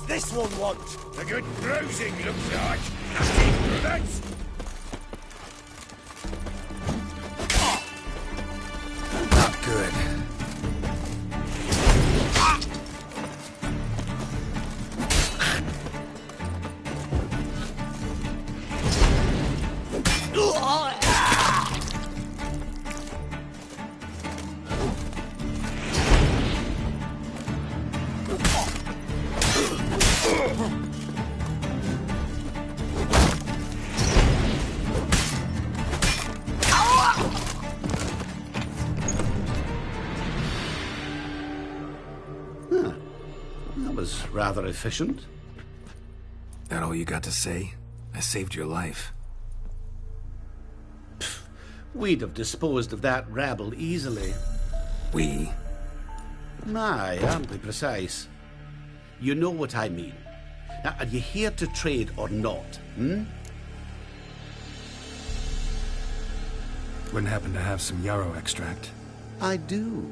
this one want? A good bruising, looks like. Nasty bullets. Not good. Rather efficient. That all you got to say? I saved your life. We'd have disposed of that rabble easily. We? Aye, aren't we precise? You know what I mean. Now, are you here to trade or not, Wouldn't happen to have some yarrow extract? I do.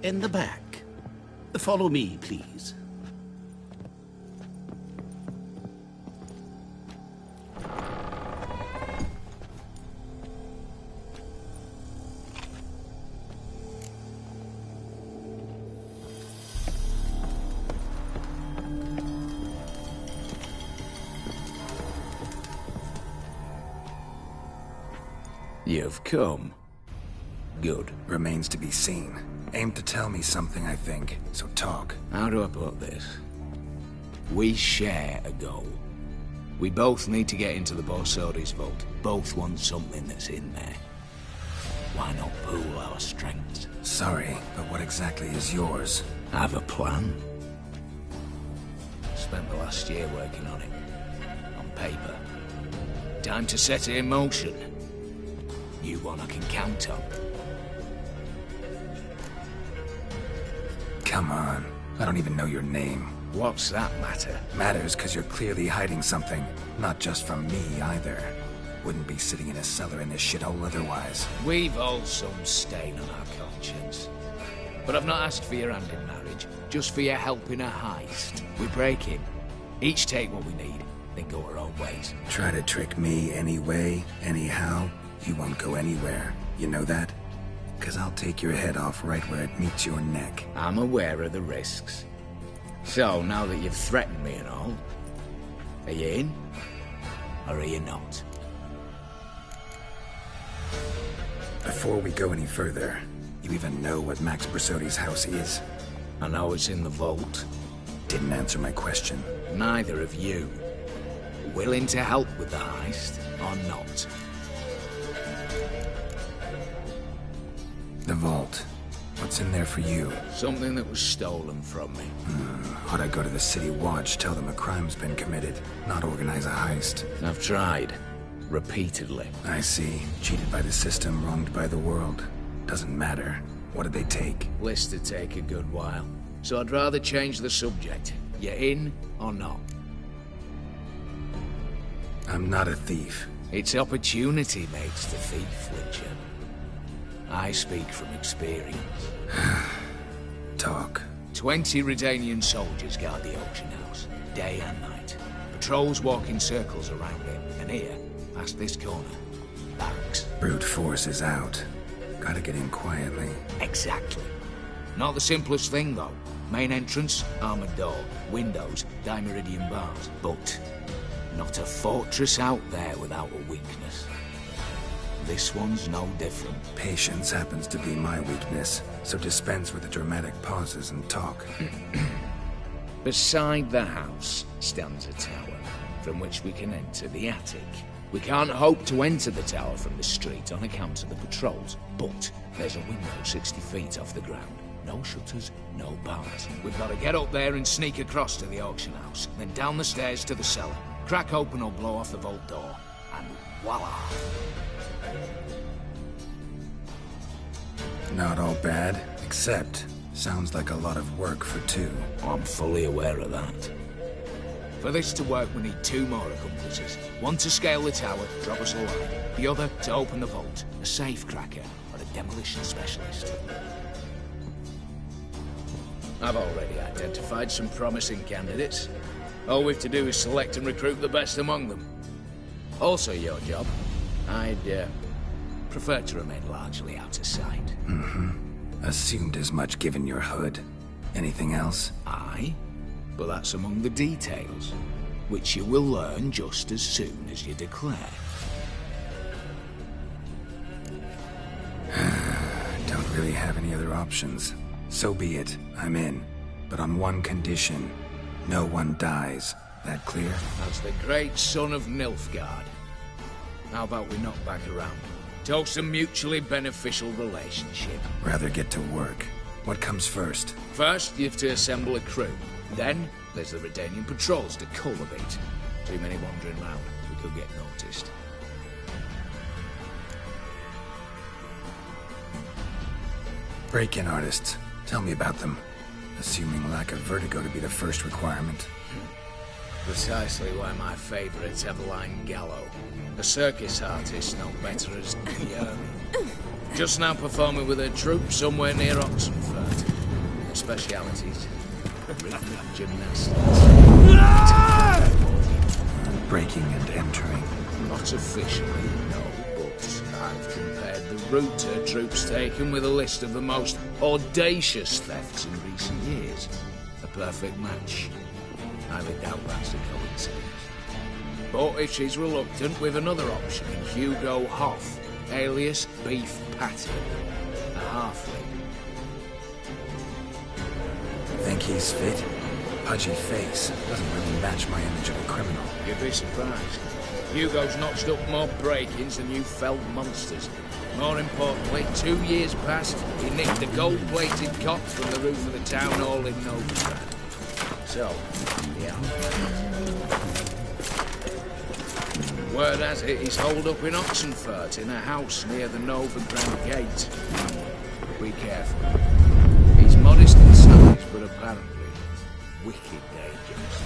In the back. Follow me, please. You've come. Good. Remains to be seen. Aim to tell me something, I think. So talk. How do I put this? We share a goal. We both need to get into the Borsodi's vault. Both want something that's in there. Why not pool our strengths? Sorry, but what exactly is yours? I have a plan. Spent the last year working on it. On paper. Time to set it in motion. You one I can count on. Come on. I don't even know your name. What's that matter? Matters because you're clearly hiding something. Not just from me, either. Wouldn't be sitting in a cellar in this shithole otherwise. We've all some stain on our conscience. But I've not asked for your hand in marriage, just for your help in a heist. We break in. Each take what we need, then go our own ways. Try to trick me anyway, anyhow. You won't go anywhere. You know that? 'Cause I'll take your head off right where it meets your neck. I'm aware of the risks. So, now that you've threatened me and all, are you in? Or are you not? Before we go any further, you even know what Max Borsodi's house is? I know it's in the vault. Didn't answer my question. Neither of you. Willing to help with the heist, or not? The vault. What's in there for you? Something that was stolen from me. Ought I go to the City Watch, tell them a crime's been committed, not organize a heist? I've tried. Repeatedly. I see. Cheated by the system, wronged by the world. Doesn't matter. What did they take? List to take a good while. So I'd rather change the subject. You in or not? I'm not a thief. It's opportunity makes the thief, Witcher. I speak from experience. Talk. 20 Redanian soldiers guard the auction house, day and night. Patrols walk in circles around it, and here, past this corner, barracks. Brute force is out. Gotta get in quietly. Exactly. Not the simplest thing, though. Main entrance, armored door, windows, dimeridian bars. But not a fortress out there without a weakness. This one's no different. Patience happens to be my weakness, so dispense with the dramatic pauses and talk. Beside the house stands a tower, from which we can enter the attic. We can't hope to enter the tower from the street on account of the patrols, but there's a window 60 feet off the ground. No shutters, no bars. We've got to get up there and sneak across to the auction house, then down the stairs to the cellar. Crack open or blow off the vault door, and voila! Not all bad, except sounds like a lot of work for two. I'm fully aware of that. For this to work, we need 2 more accomplices. One to scale the tower, drop us a line. The other to open the vault, a safe cracker or a demolition specialist. I've already identified some promising candidates. All we've to do is select and recruit the best among them. Also your job. I'd prefer to remain largely out of sight. Assumed as much given your hood. Anything else? Aye, but that's among the details, which you will learn just as soon as you declare. Don't really have any other options. So be it. I'm in. But on one condition. No one dies. That clear? As the great son of Nilfgaard. How about we knock back around? Toast a mutually beneficial relationship. Rather get to work. What comes first? First, you have to assemble a crew. Then, there's the Redanian patrols to cultivate. Too many wandering round. We could get noticed. Break-in artists. Tell me about them. Assuming lack of vertigo to be the first requirement. Precisely why my favourite's Eveline Gallo. A circus artist no better as Guillermo. Just now performing with her troupe somewhere near Oxenfurt. Her specialities: rhythmic gymnastics. Breaking and entering. Not officially, no, but I've compared the route her troops taken with a list of the most audacious thefts in recent years. A perfect match. I would doubt that's a coincidence. But if she's reluctant, with another option in Hugo Hoff, alias Beef Patty, a halfling. Think he's fit? Pudgy face. Doesn't really match my image of a criminal. You'd be surprised. Hugo's notched up more break-ins than you felled monsters. More importantly, 2 years past, he nicked a gold-plated cot from the roof of the town hall in Novigrad. So, yeah. Word has it he's holed up in Oxenfurt in a house near the Novigrad gate. Be careful. He's modest in size, but apparently wicked dangerous.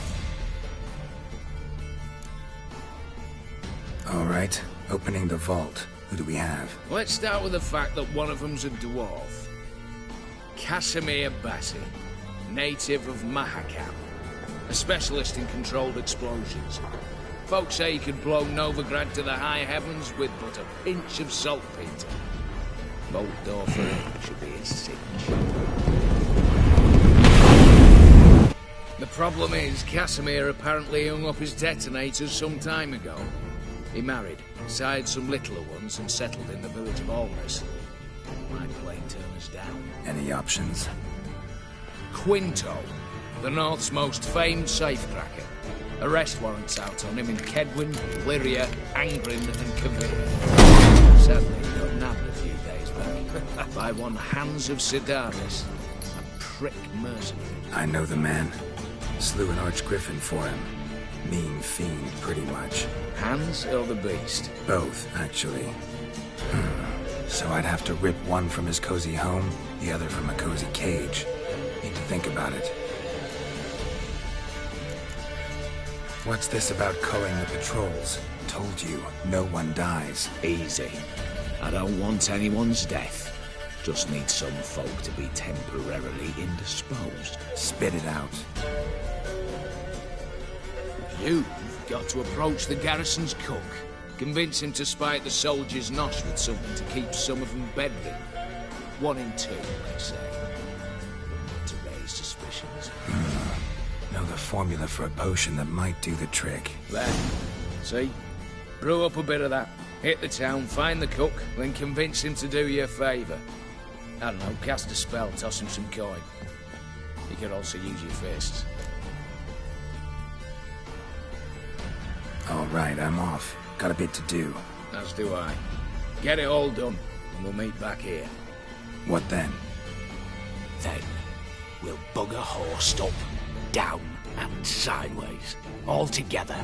All right. Opening the vault. Who do we have? Let's start with the fact that one of them's a dwarf. Casimir Bassi, native of Mahakam, a specialist in controlled explosions. Folks say he could blow Novigrad to the high heavens with but a pinch of saltpeter. Bolt door for him should be his cinch. The problem is, Casimir apparently hung up his detonators some time ago. He married, sired some littler ones, and settled in the village of Almas. Might plain turn us down. Any options? Quinto, the North's most famed safecracker. Arrest warrants out on him in Kedwin, Lyria, Angrin, and Kavir. Sadly, he got nabbed a few days back by one Hans of Sidaris, a prick mercenary. I know the man. Slew an archgriffin for him. Mean fiend, pretty much. Hans or the beast? Both, actually. So I'd have to rip one from his cozy home, the other from a cozy cage. Need to think about it. What's this about culling the patrols? Told you, no one dies. Easy. I don't want anyone's death. Just need some folk to be temporarily indisposed. Spit it out. You've got to approach the garrison's cook. Convince him to spite the soldiers' nosh with something to keep some of them bedridden. 1 in 2, they say. To raise suspicions. Know the formula for a potion that might do the trick. There. See? Brew up a bit of that. Hit the town, find the cook, then convince him to do you a favour. I don't know, cast a spell, toss him some coin. You could also use your fists. All right, I'm off. Got a bit to do. As do I. Get it all done, and we'll meet back here. What then? Then, we'll bugger horsed up, down, and sideways. All together.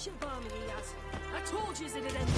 She'll bar me, he has. I told you it'd end.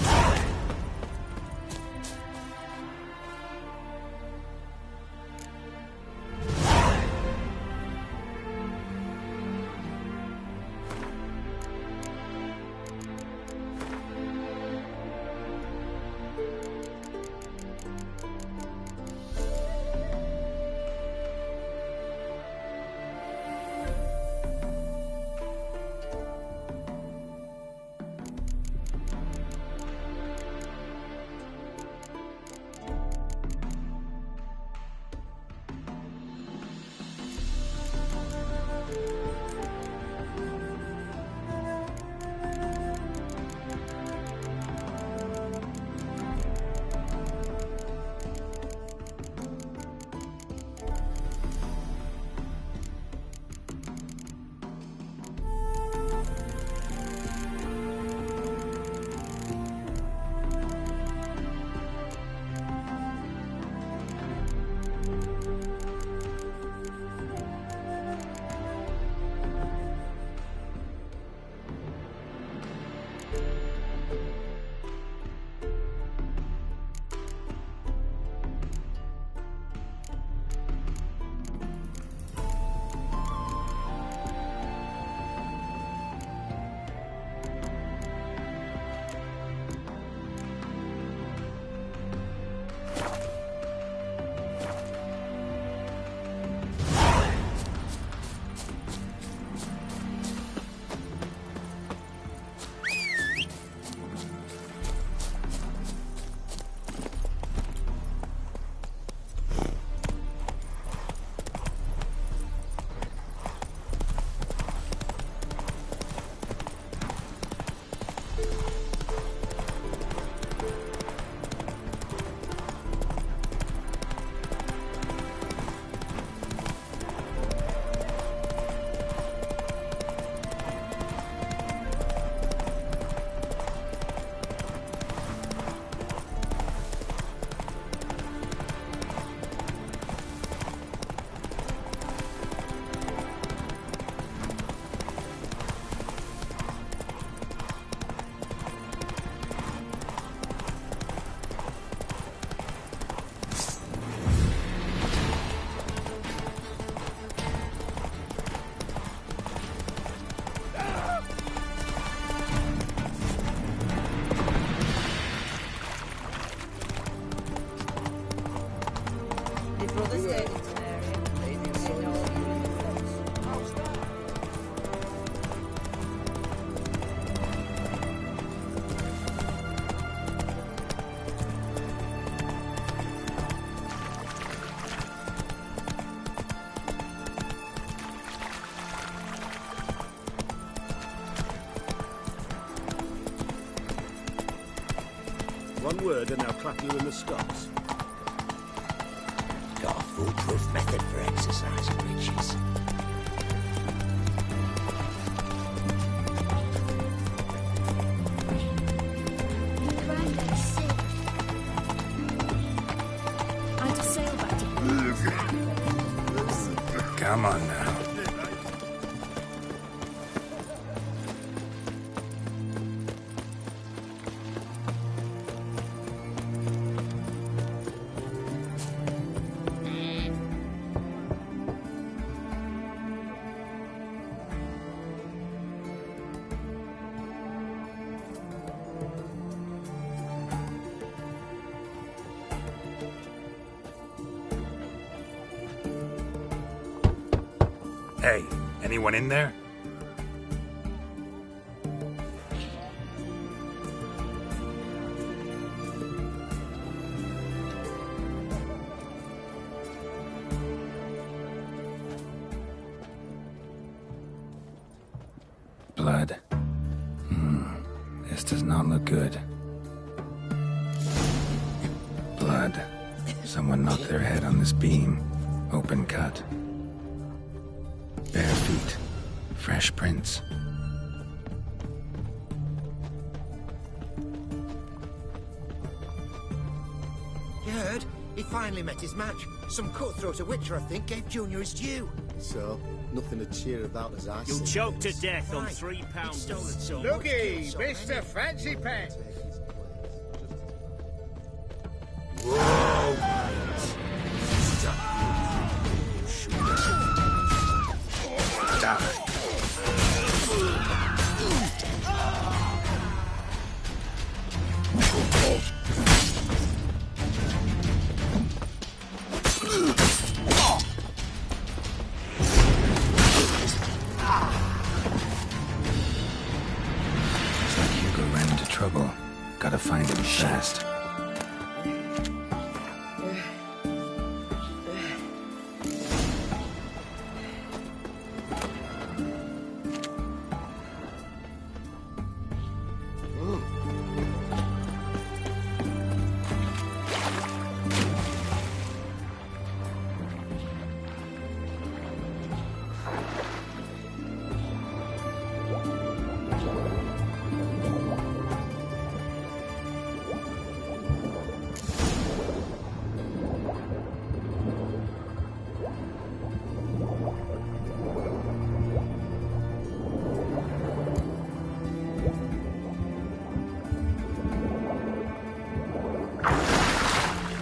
One word and I'll clap you in the stocks. Got a foolproof method for exercising riches. Granddad's sick. I had to sail back to... Come on now. Hey, anyone in there? Blood. This does not look good. Blood. Someone knocked their head on this beam. Open cut. Bare feet. Fresh prints. You heard? He finally met his match. Some cutthroat a Witcher, I think, gave Junior his due. So, nothing to cheer about as I You'll see choke to things. death on Right. £3 He'd stolen so much, Looky, killed so Mr. many. Fancy Pants. Looks like Hugo ran into trouble. Gotta find him fast.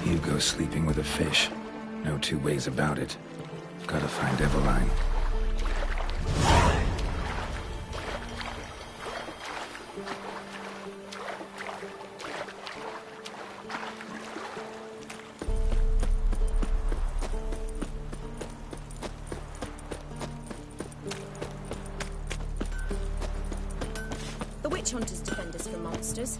Hugo's sleeping with a fish. No two ways about it. Gotta find Eveline. The witch hunters defend us from monsters.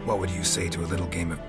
What would you say to a little game of...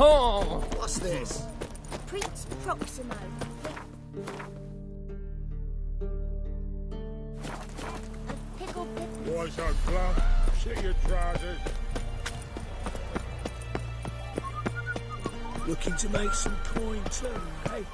Oh! What's this? Prince Proximo. A pickle pickle. What's up, Clump? Shit your trousers. Looking to make some coin too, hey?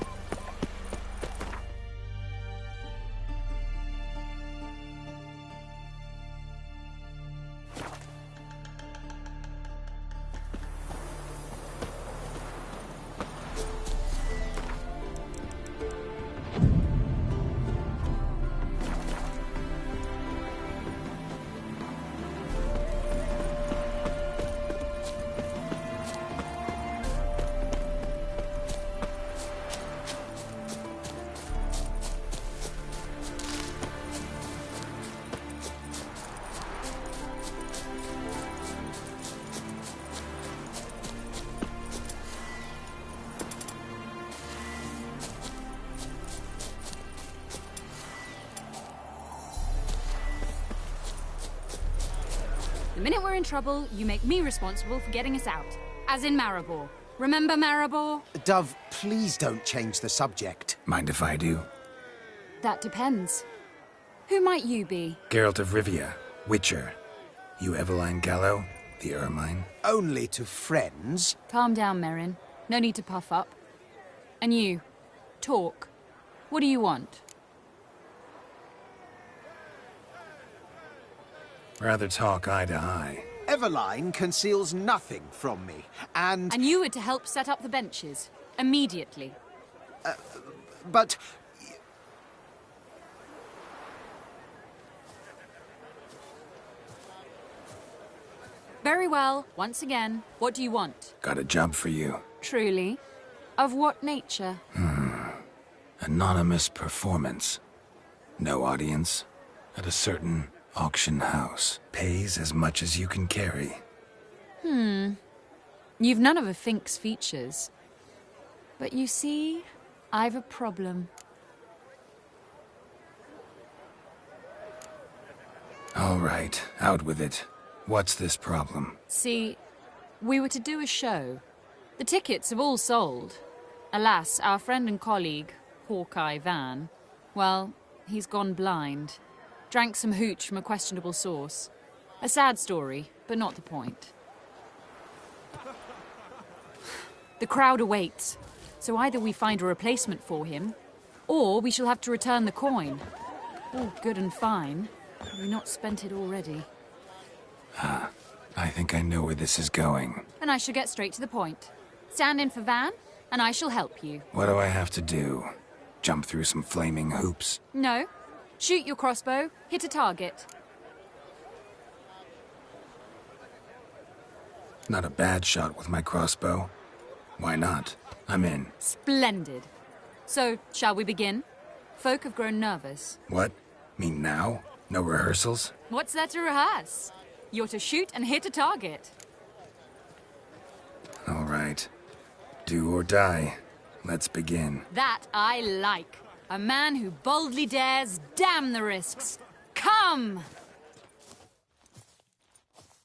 The minute we're in trouble, you make me responsible for getting us out. As in Maribor. Remember Maribor? Dove, please don't change the subject. Mind if I do? That depends. Who might you be? Geralt of Rivia, Witcher. You Eveline Gallo, the Ermine? Only to friends. Calm down, Merrin. No need to puff up. And you, talk. What do you want? Rather talk eye to eye. Eveline conceals nothing from me, and... And you were to help set up the benches. Immediately. But... Very well. Once again, what do you want? Got a job for you. Truly? Of what nature? Anonymous performance. No audience. At a certain auction house. Pays as much as you can carry. You've none of a Fink's features. But you see, I've a problem. All right, out with it. What's this problem? See, we were to do a show. The tickets have all sold. Alas, our friend and colleague, Hawkeye Van, well, he's gone blind. Drank some hooch from a questionable source. A sad story, but not the point. The crowd awaits, so either we find a replacement for him, or we shall have to return the coin. All good and fine, but we've not spent it already. I think I know where this is going. And I shall get straight to the point. Stand in for Van, and I shall help you. What do I have to do? Jump through some flaming hoops? No. Shoot your crossbow, hit a target. Not a bad shot with my crossbow. Why not? I'm in. Splendid. So, shall we begin? Folk have grown nervous. What? Mean now? No rehearsals? What's there to rehearse? You're to shoot and hit a target. All right. Do or die. Let's begin. That I like. A man who boldly dares, damn the risks. Come!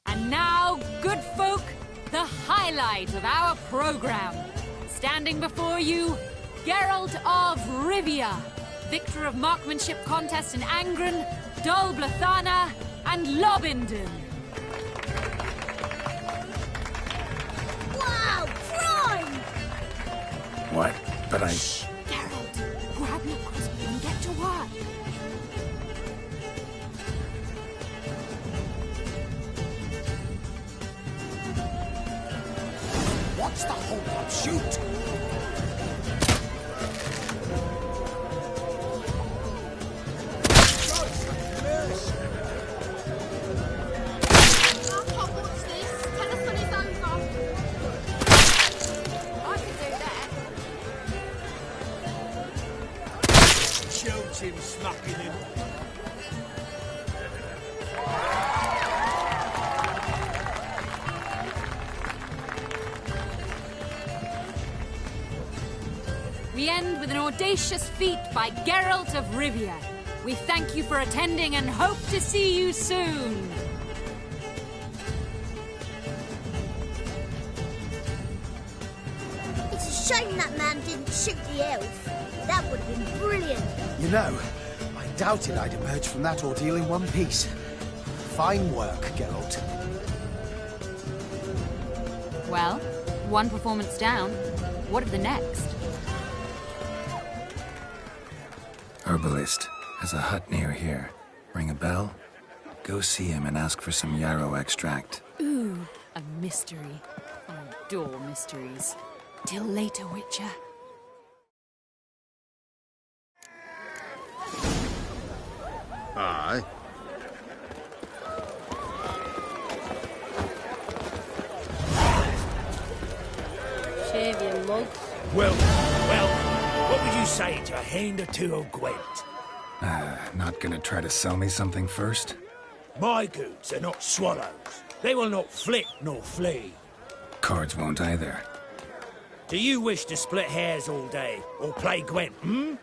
And now, good folk, the highlight of our program. Standing before you, Geralt of Rivia, victor of marksmanship contests in Angren, Dol Blathana, and Lobindon. Wow, crime! What? But I... Shh, Geralt, grab your crossbow and get to work. What's the hold up? Shoot! What's this? Tell us when it's over. I can do that. Shoot him, smacking him. We end with an audacious feat by Geralt of Rivia. We thank you for attending and hope to see you soon. Shame that man didn't shoot the elf. That would have been brilliant. You know, I doubted I'd emerge from that ordeal in one piece. Fine work, Geralt. Well, one performance down. What of the next? Herbalist has a hut near here. Ring a bell? Go see him and ask for some yarrow extract. Ooh, a mystery. I adore mysteries. Till later, Witcher. Aye. Shave your mug. Well, what would you say to a hand or two of Gwent? Not gonna try to sell me something first? My goods are not swallows. They will not flit nor flee. Cards won't either. Do you wish to split hairs all day, or play Gwent, hmm?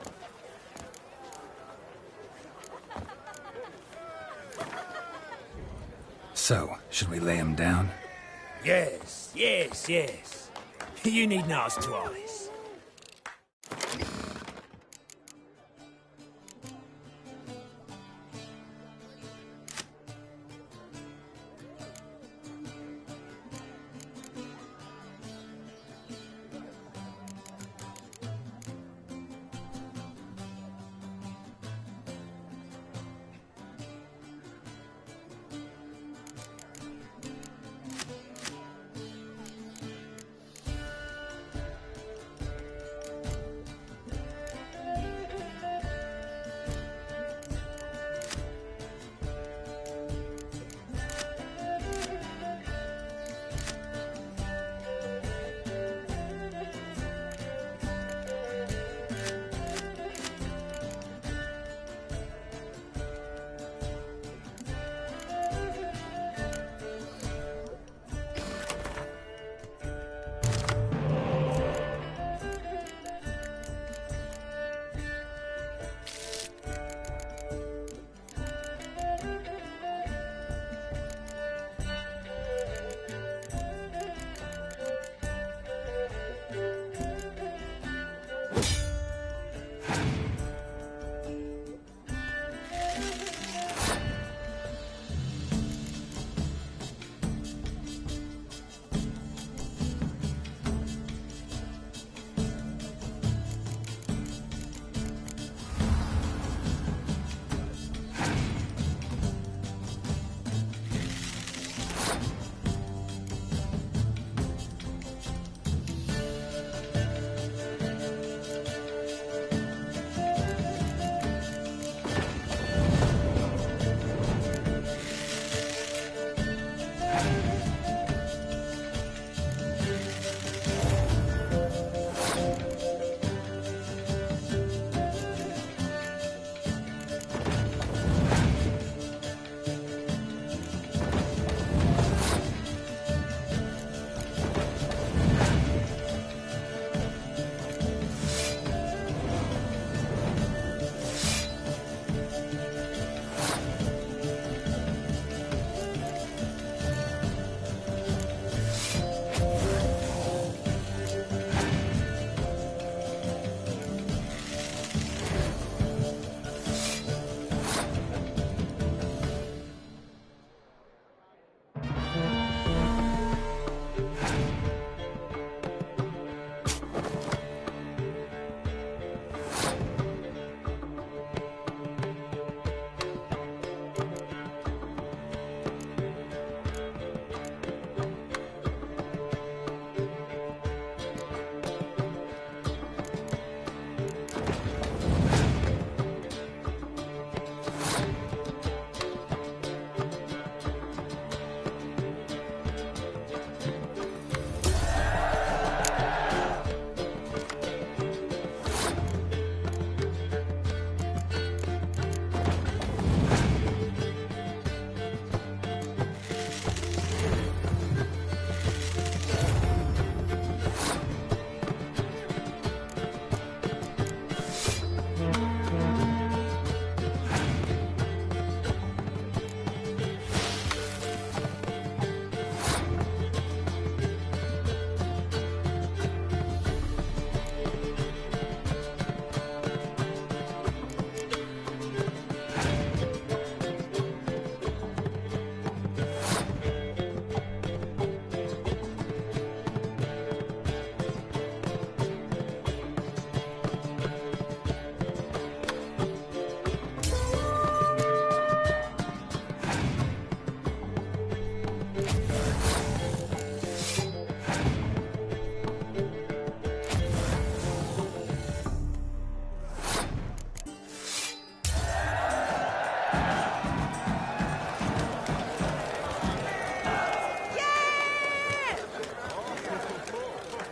So, should we lay him down? Yes. You needn't ask twice.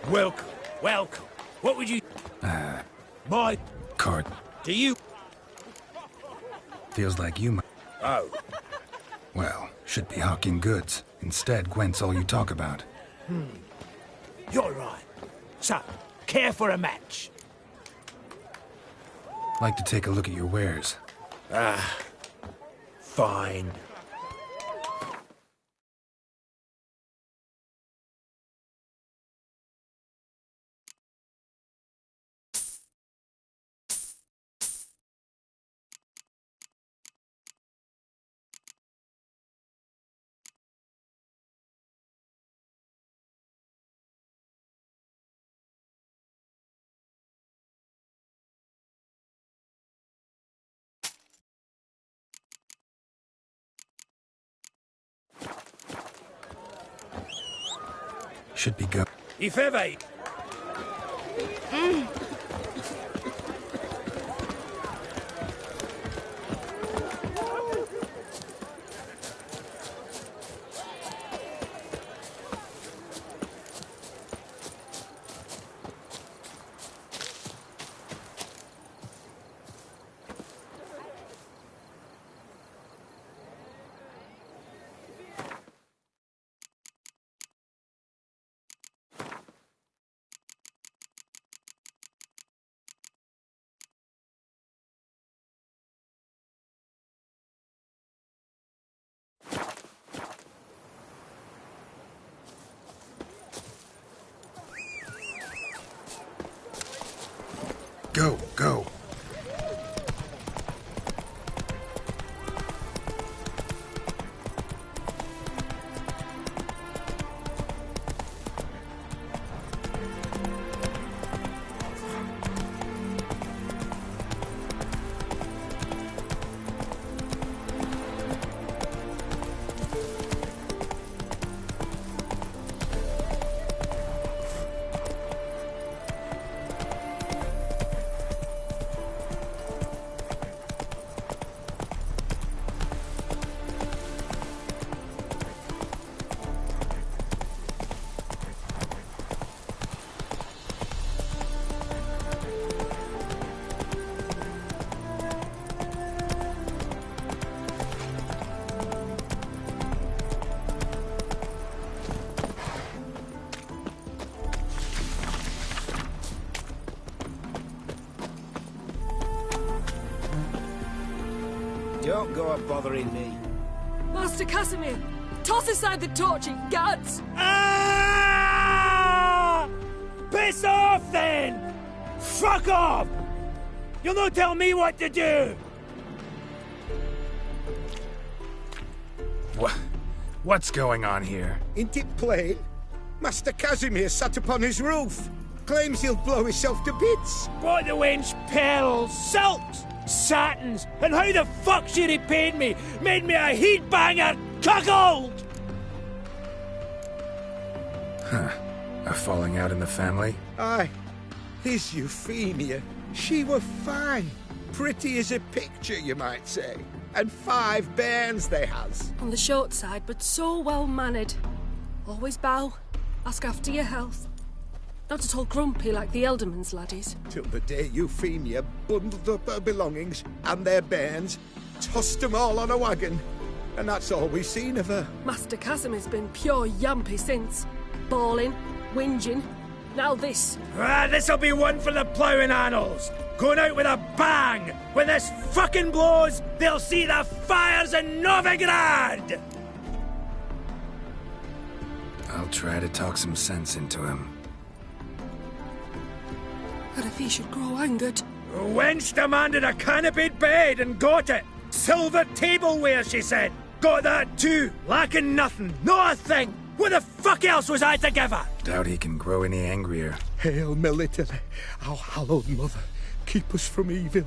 Welcome, welcome. What would you... My... Card. Do you... Feels like you might... Oh. Well, should be hawking goods. Instead, Gwent's all you talk about. You're right. So, care for a match? Like to take a look at your wares. Fine. Should be go. If ever... Go, go. Don't go up bothering me. Master Casimir, toss aside the torch, you gads! Ah! Piss off, then! Fuck off! You'll not tell me what to do! What's going on here? Ain't it plain? Master Casimir sat upon his roof. Claims he'll blow himself to bits. Bought the wench pearls, silks, satins, and how the fuck she repaid me? Made me a heat banger, cuckold! Huh. A falling out in the family? Aye. His Euphemia. She were fine. Pretty as a picture, you might say. And 5 bairns they has. On the short side, but so well-mannered. Always bow, ask after your health. Not at all grumpy like the Elderman's laddies. Till the day Euphemia bundled up her belongings and their bairns, tossed them all on a wagon. And that's all we've seen of her. Master Casimir's been pure yampy since. Bawling, whinging, now this. This'll be one for the ploughing annals. Going out with a bang! When this fucking blows, they'll see the fires in Novigrad! I'll try to talk some sense into him. But if he should grow angered... Wench demanded a canopied bed and got it. Silver tableware, she said. Got that too. Lacking nothing. Not a thing. What the fuck else was I to give her? Doubt he can grow any angrier. Hail Melitele, our hallowed mother. Keep us from evil.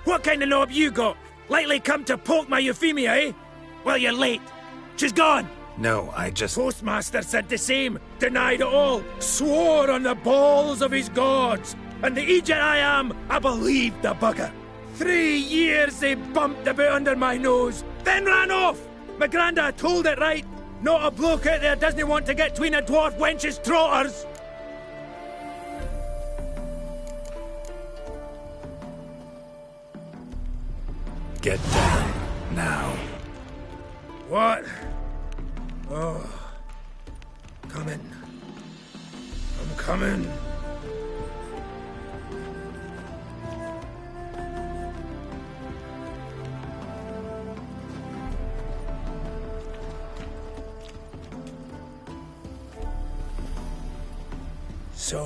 What kind of knob you got? Likely come to poke my Euphemia, eh? Well, you're late. She's gone. No, I just... Postmaster said the same. Denied it all. Swore on the balls of his gods. And the Egypt I am, I believed the bugger. 3 years they bumped about under my nose, then ran off. My granda told it right. Not a bloke out there doesn't want to get tween a dwarf wench's trotters! Get down, now. What? Oh. Coming. I'm coming. So,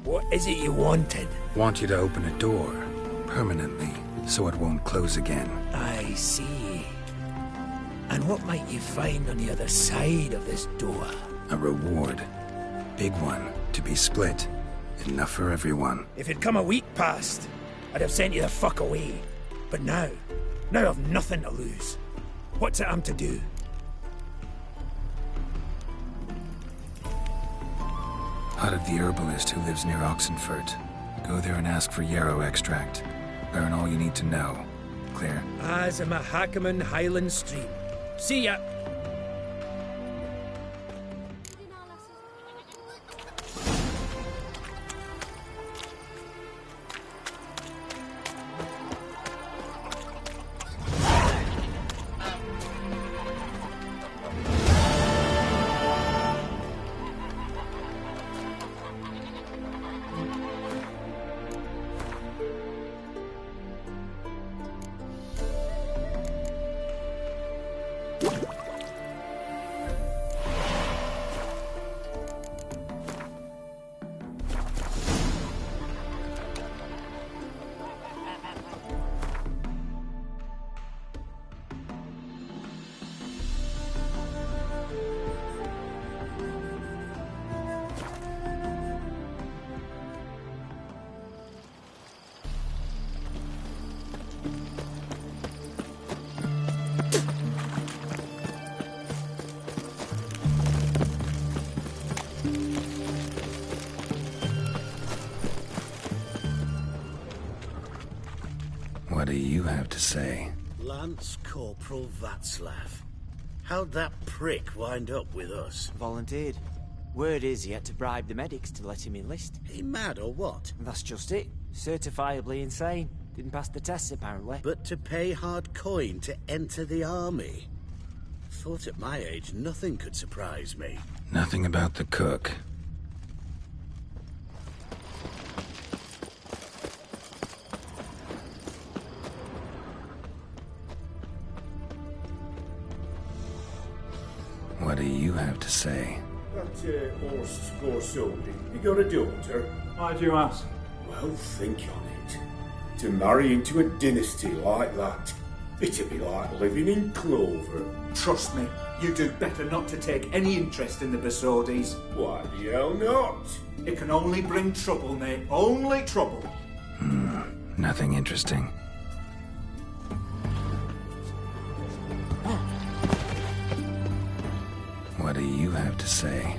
what is it you wanted? Want you to open a door, permanently, so it won't close again. I see. And what might you find on the other side of this door? A reward. Big one, to be split. Enough for everyone. If it'd come a week past, I'd have sent you the fuck away. But now I've nothing to lose. What's it I'm to do? Hut of the herbalist who lives near Oxenfurt. Go there and ask for yarrow extract. Learn all you need to know. Clear? As a Mahakaman Highland Stream. See ya! What do you have to say? Lance Corporal Václav. How'd that prick wind up with us? Volunteered. Word is he had to bribe the medics to let him enlist. He mad or what? That's just it. Certifiably insane. Didn't pass the tests, apparently. But to pay hard coin to enter the army? Thought at my age nothing could surprise me. Nothing about the cook. What do you have to say? That horse Scorsoni, you got a daughter? Why do you ask? Well, think on it. To marry into a dynasty like that, it'd be like living in clover. Trust me, you do better not to take any interest in the Besodis. Why the hell not? It can only bring trouble, mate. Only trouble. Nothing interesting. What do you have to say?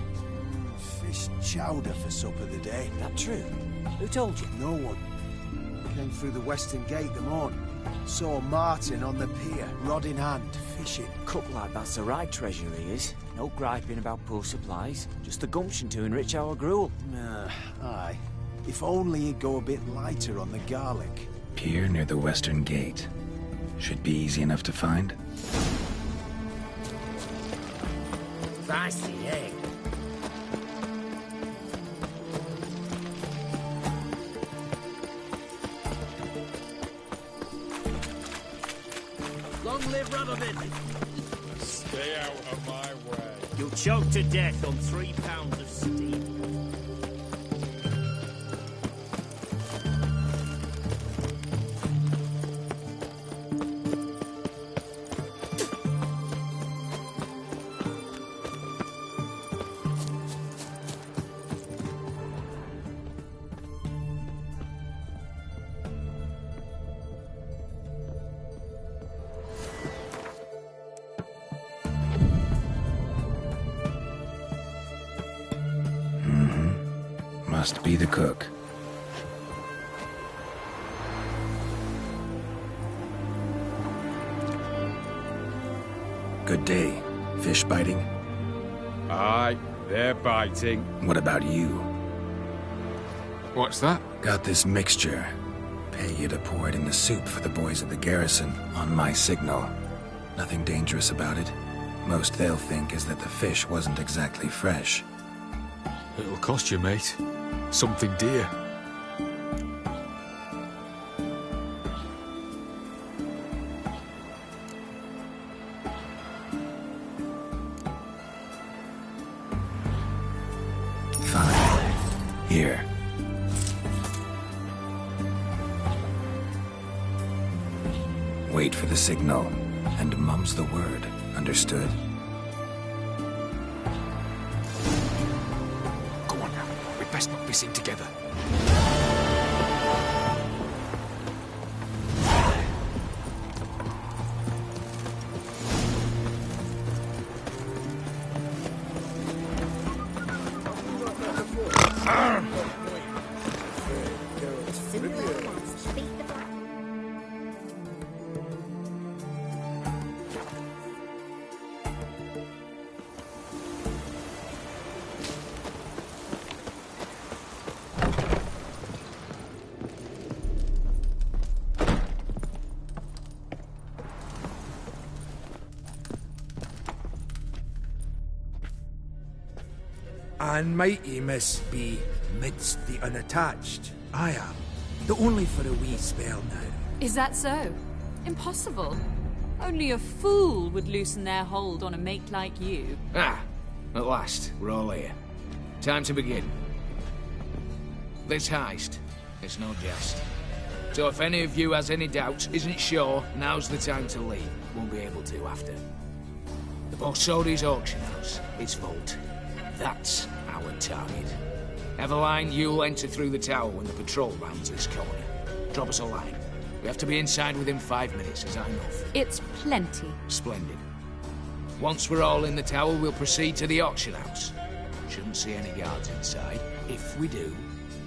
Fish chowder for supper the day. That true? Who told you? No one. Came through the western gate the morning. Saw Martin on the pier, rod in hand, fishing. Cook like that's the right treasure he is. No griping about poor supplies. Just the gumption to enrich our gruel. Aye. If only he'd go a bit lighter on the garlic. Pier near the western gate. Should be easy enough to find. Spicy egg. Long live Radovid! Stay out of my way. You'll choke to death on 3 pounds of steam. Must be the cook. Good day. Fish biting? Aye, they're biting. What about you? What's that? Got this mixture. Pay you to pour it in the soup for the boys at the garrison, on my signal. Nothing dangerous about it. Most they'll think is that the fish wasn't exactly fresh. It'll cost you, mate. Something dear. Fine. Here. Wait for the signal, and mum's the word. Understood? Go on now. We'd best not be seen together. And mighty miss be midst the unattached. I am. Though only for a wee spell now. Is that so? Impossible. Only a fool would loosen their hold on a mate like you. Ah, at last, we're all here. Time to begin. This heist, it's no jest. So if any of you has any doubts, isn't sure, now's the time to leave. Won't be able to after. The Borsodi's auction house, its vault. That's our target. Eveline, you'll enter through the tower when the patrol rounds this corner. Drop us a line. We have to be inside within 5 minutes. Is that enough? It's plenty. Splendid. Once we're all in the tower, we'll proceed to the auction house. Shouldn't see any guards inside. If we do,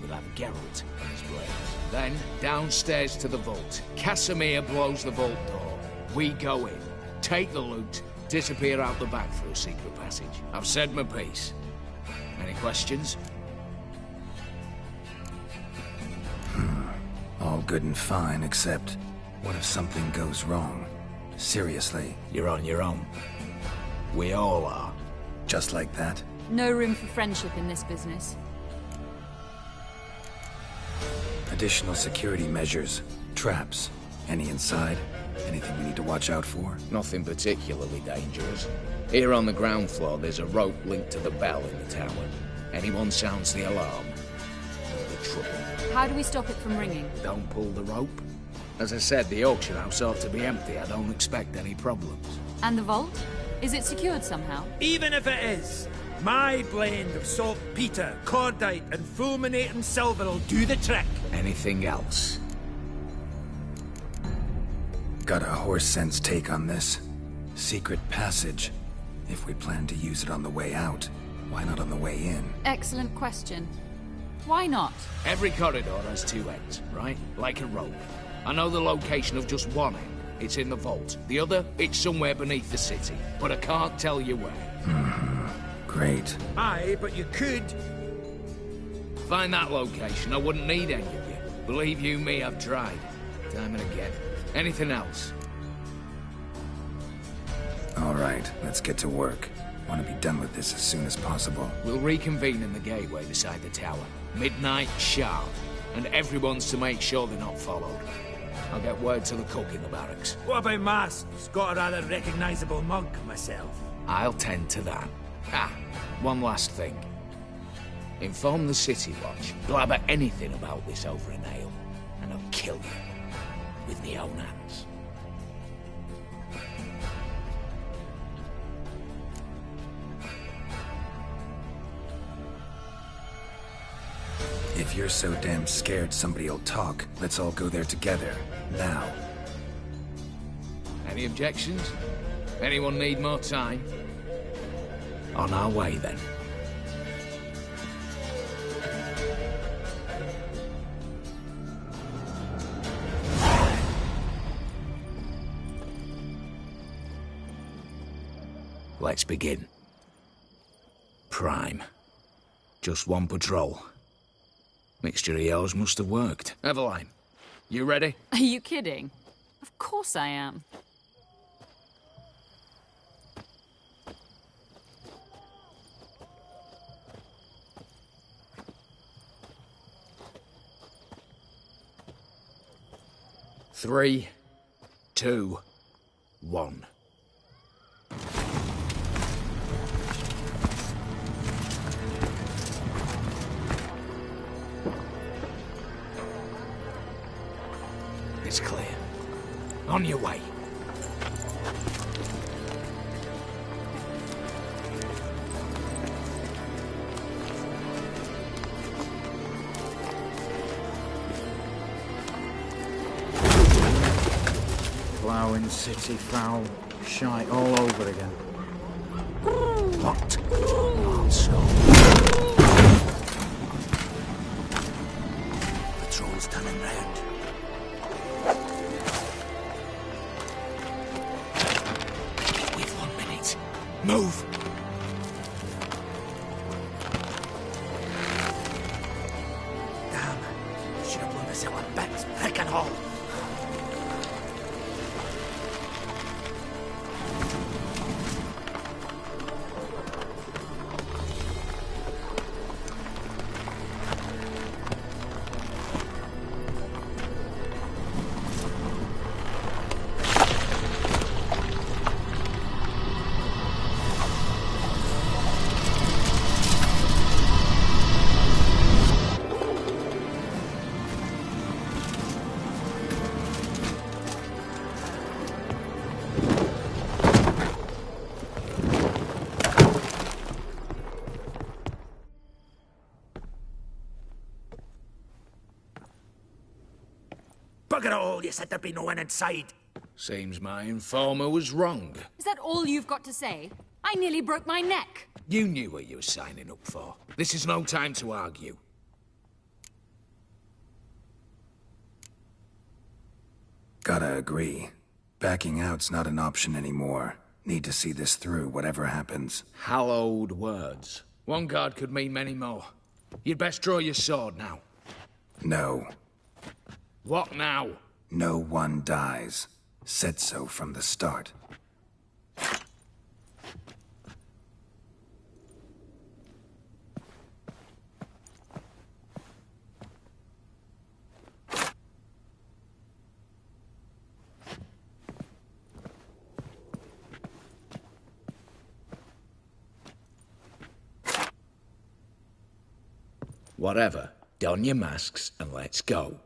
we'll have Geralt on his blade. Then, downstairs to the vault. Casimir blows the vault door. We go in, take the loot, disappear out the back through a secret passage. I've said my piece. Any questions? All good and fine, except what if something goes wrong? Seriously. You're on your own. We all are. Just like that? No room for friendship in this business. Additional security measures. Traps. Any inside? Anything we need to watch out for? Nothing particularly dangerous. Here on the ground floor, there's a rope linked to the bell in the tower. Anyone sounds the alarm, there'll be trouble. How do we stop it from ringing? Don't pull the rope. As I said, the auction house ought to be empty. I don't expect any problems. And the vault? Is it secured somehow? Even if it is, my blend of saltpeter, cordite, and fulminating silver will do the trick. Anything else? Got a horse sense take on this. Secret passage. If we plan to use it on the way out, why not on the way in? Excellent question. Why not? Every corridor has two ends, right? Like a rope. I know the location of just one end. It's in the vault. The other, it's somewhere beneath the city. But I can't tell you where. Great. Aye, but you could. Find that location. I wouldn't need any of you. Believe you me, I've tried. Time and again. Anything else? All right, let's get to work. Want to be done with this as soon as possible. We'll reconvene in the gateway beside the tower. Midnight sharp. And everyone's to make sure they're not followed. I'll get word to the cook in the barracks. What about masks? Got a rather recognisable mug myself. I'll tend to that. Ah, one last thing. Inform the City Watch. Blabber anything about this over an ale, and I'll kill you. With my own hands. If you're so damn scared somebody'll talk, let's all go there together. Now. Any objections? Anyone need more time? On our way, then. Let's begin. Prime. Just one patrol. Mixture of yours must have worked. Eveline, you ready? Are you kidding? Of course I am. Three, 2, 1. It's clear. On your way. Ploughing city foul, shite all over again. What? Also. Patrol's turning round. We've 1 minute. Move! Damn. Should have blown us out of bits. Frickin' hall. Bugger it all, you said there'd be no one inside. Seems my informer was wrong. Is that all you've got to say? I nearly broke my neck. You knew what you were signing up for. This is no time to argue. Gotta agree. Backing out's not an option anymore. Need to see this through, whatever happens. Hallowed words. One guard could mean many more. You'd best draw your sword now. No. What now? No one dies. Said so from the start. Whatever. Don your masks and let's go.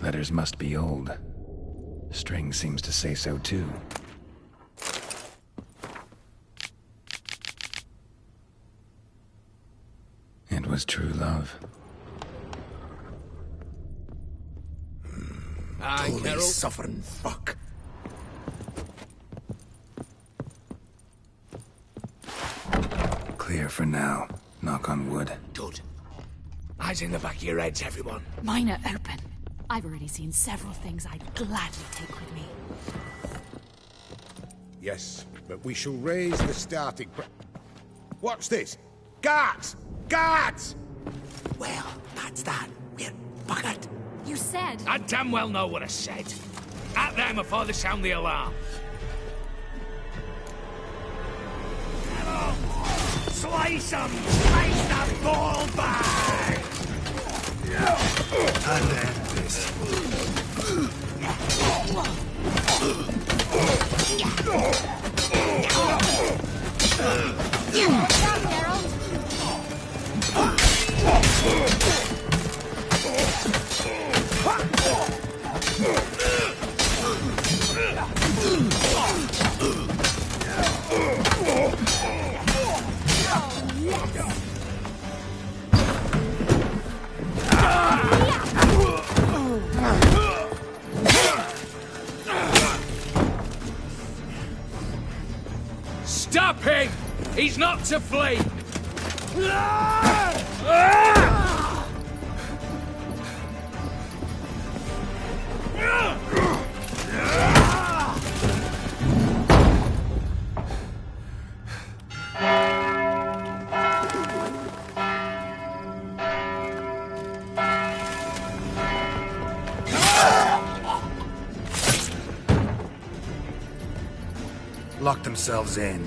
Letters must be old. String seems to say so too. It was true love. Aye, Carol. Suffering fuck. Clear for now. Knock on wood. Good. Eyes in the back of your heads, everyone. Mine are open. I've already seen several things I'd gladly take with me. Yes, but we shall raise the starting What's this? Guards! Guards! Well, that's that. We're buggered. You said... I damn well know what I said. At them before they sound the alarm. Slice 'em! Slice the ball bag! I'll end this. Stop him! He's not to flee! Lock themselves in.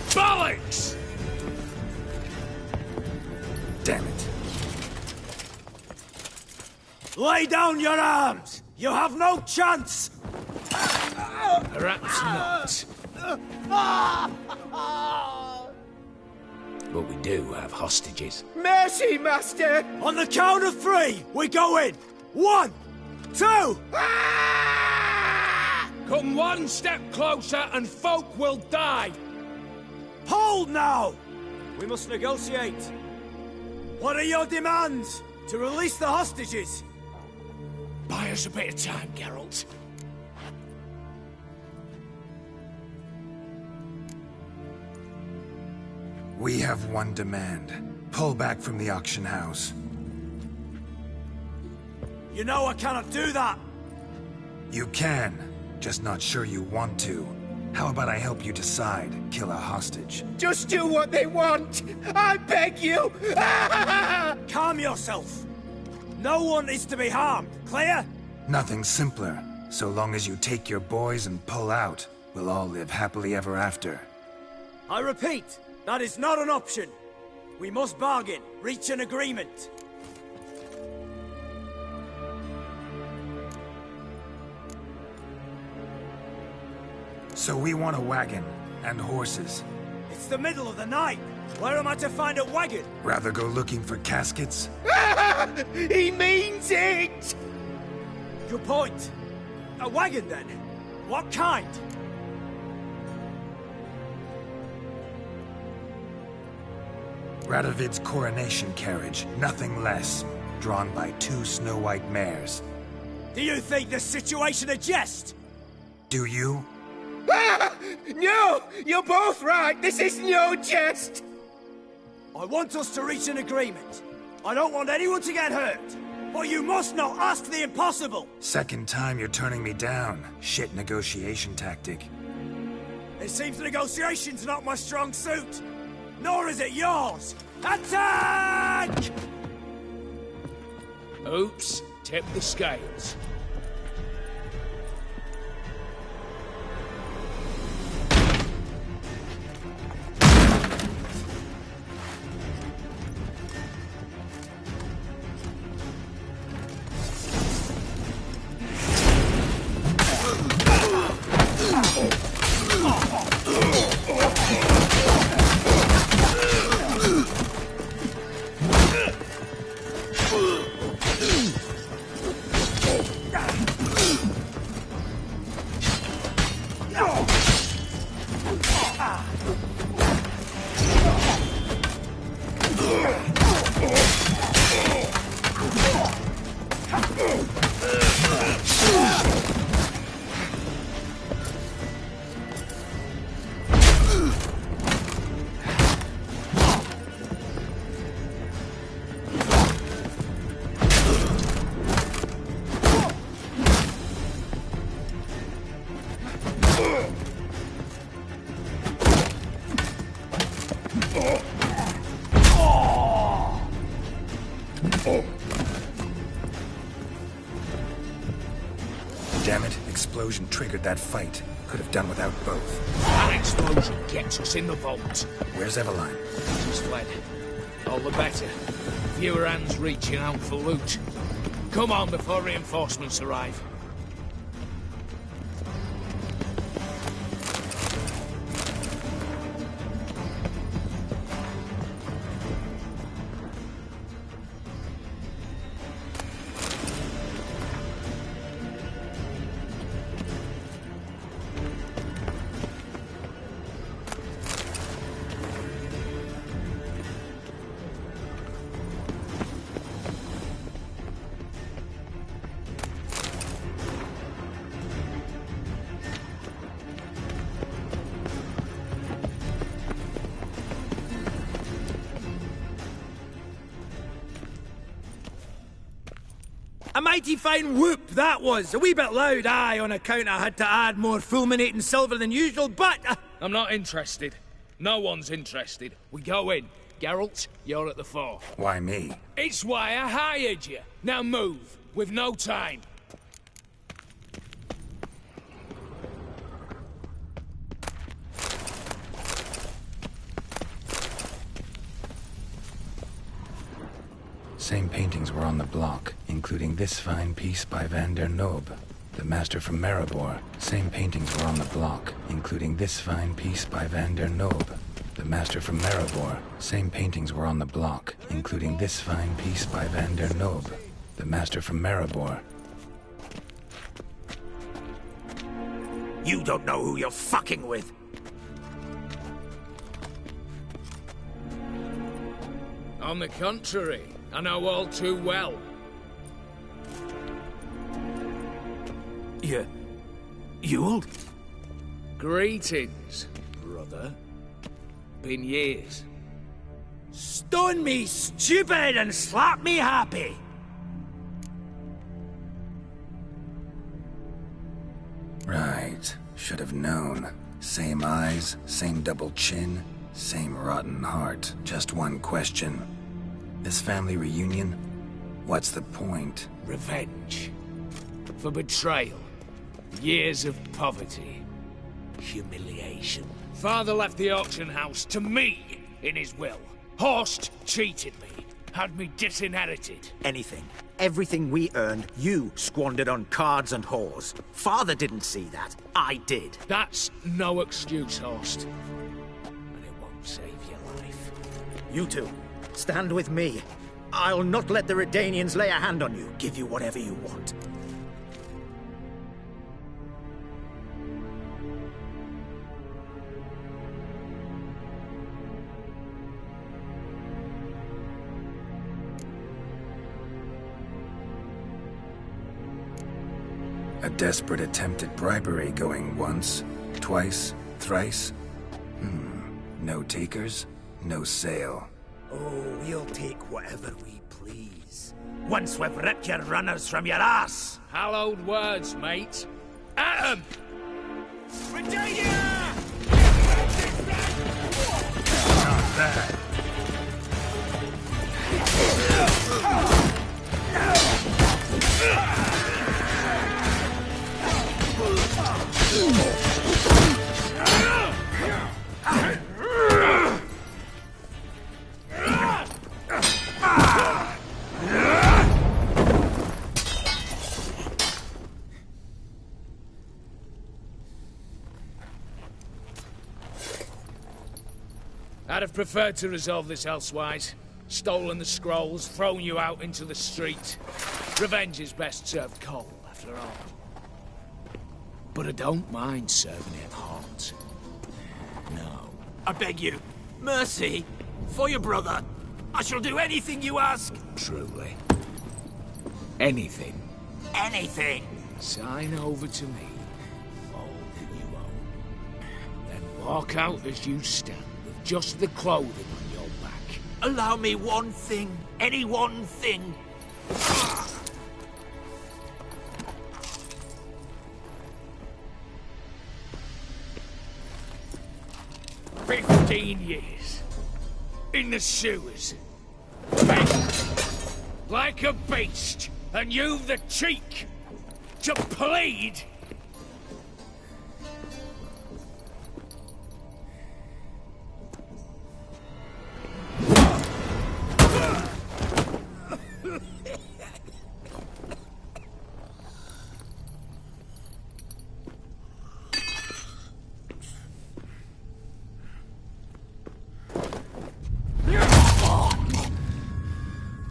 Bollocks! Damn it. Lay down your arms! You have no chance! Perhaps not. But we do have hostages. Mercy, Master! On the count of 3, we go in! 1, 2! Come one step closer and folk will die! Hold now! We must negotiate. What are your demands? To release the hostages? Buy us a bit of time, Geralt. We have one demand. Pull back from the auction house. You know I cannot do that! You can, just not sure you want to. How about I help you decide, kill a hostage? Just do what they want! I beg you! Calm yourself! No one is to be harmed, clear? Nothing simpler. So long as you take your boys and pull out, we'll all live happily ever after. I repeat, that is not an option. We must bargain, reach an agreement. So we want a wagon, and horses. It's the middle of the night. Where am I to find a wagon? Rather go looking for caskets? He means it! Good point. A wagon, then? What kind? Radovid's coronation carriage, nothing less. Drawn by 2 snow-white mares. Do you think this situation a jest? Do you? No! You're both right! This is no jest! I want us to reach an agreement. I don't want anyone to get hurt. But you must not ask the impossible! Second time you're turning me down. Shit negotiation tactic. It seems negotiation's not my strong suit. Nor is it yours! Attack! Oops, tip the scales. Damn it, explosion triggered that fight. Could have done without both. That explosion gets us in the vault. Where's Eveline? She's fled. All the better. Fewer hands reaching out for loot. Come on before reinforcements arrive. A mighty fine whoop, that was. A wee bit loud, aye, on account I had to add more fulminating silver than usual, but... I'm not interested. No one's interested. We go in. Geralt, you're at the fore. Why me? It's why I hired you. Now move. We've no time. Same paintings were on the block, including this fine piece by Van der Nob, the master from Maribor. Same paintings were on the block, including this fine piece by Van der Nob, the master from Maribor. Same paintings were on the block, including this fine piece by Van der Nob, the master from Maribor. You don't know who you're fucking with. On the contrary, I know all too well. You'll? Greetings, brother. Been years. Stone me stupid and slap me happy. Right. Should have known. Same eyes, same double chin, same rotten heart. Just one question. This family reunion? What's the point? Revenge. For betrayal. Years of poverty. Humiliation. Father left the auction house to me in his will. Horst cheated me. Had me disinherited. Anything. Everything we earned, you squandered on cards and whores. Father didn't see that. I did. That's no excuse, Horst. And it won't save your life. You two, stand with me. I'll not let the Redanians lay a hand on you. Give you whatever you want. A desperate attempt at bribery going once, twice, thrice. No takers, no sale. Oh, we'll take whatever we please. Once we've ripped your runners from your ass. Hallowed words, mate. At 'em! Virginia! Not bad. I'd have preferred to resolve this elsewise. Stolen the scrolls, thrown you out into the street. Revenge is best served cold, after all. But I don't mind serving it hot. No. I beg you, mercy, for your brother. I shall do anything you ask. Truly. Anything. Anything. Sign over to me all that you own. Then walk out as you stand, with just the clothing on your back. Allow me one thing. Any one thing. 15 years. In the sewers. Begging. Like a beast. And you've the cheek to plead.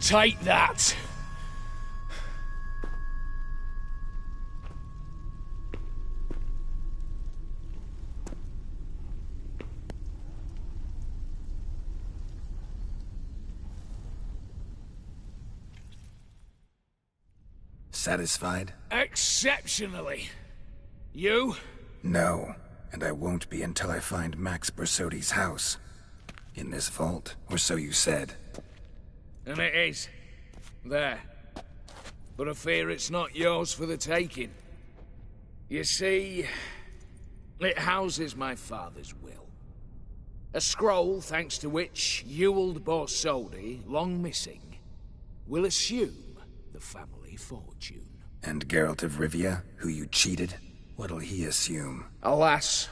Take that. Satisfied? Exceptionally. You? No, and I won't be until I find Max Bersodi's house. In this vault, or so you said. And it is. There. but I fear it's not yours for the taking. You see, it houses my father's will. A scroll thanks to which Ewald Borsodi, long missing, will assume the family fortune. And Geralt of Rivia, who you cheated, what'll he assume? Alas,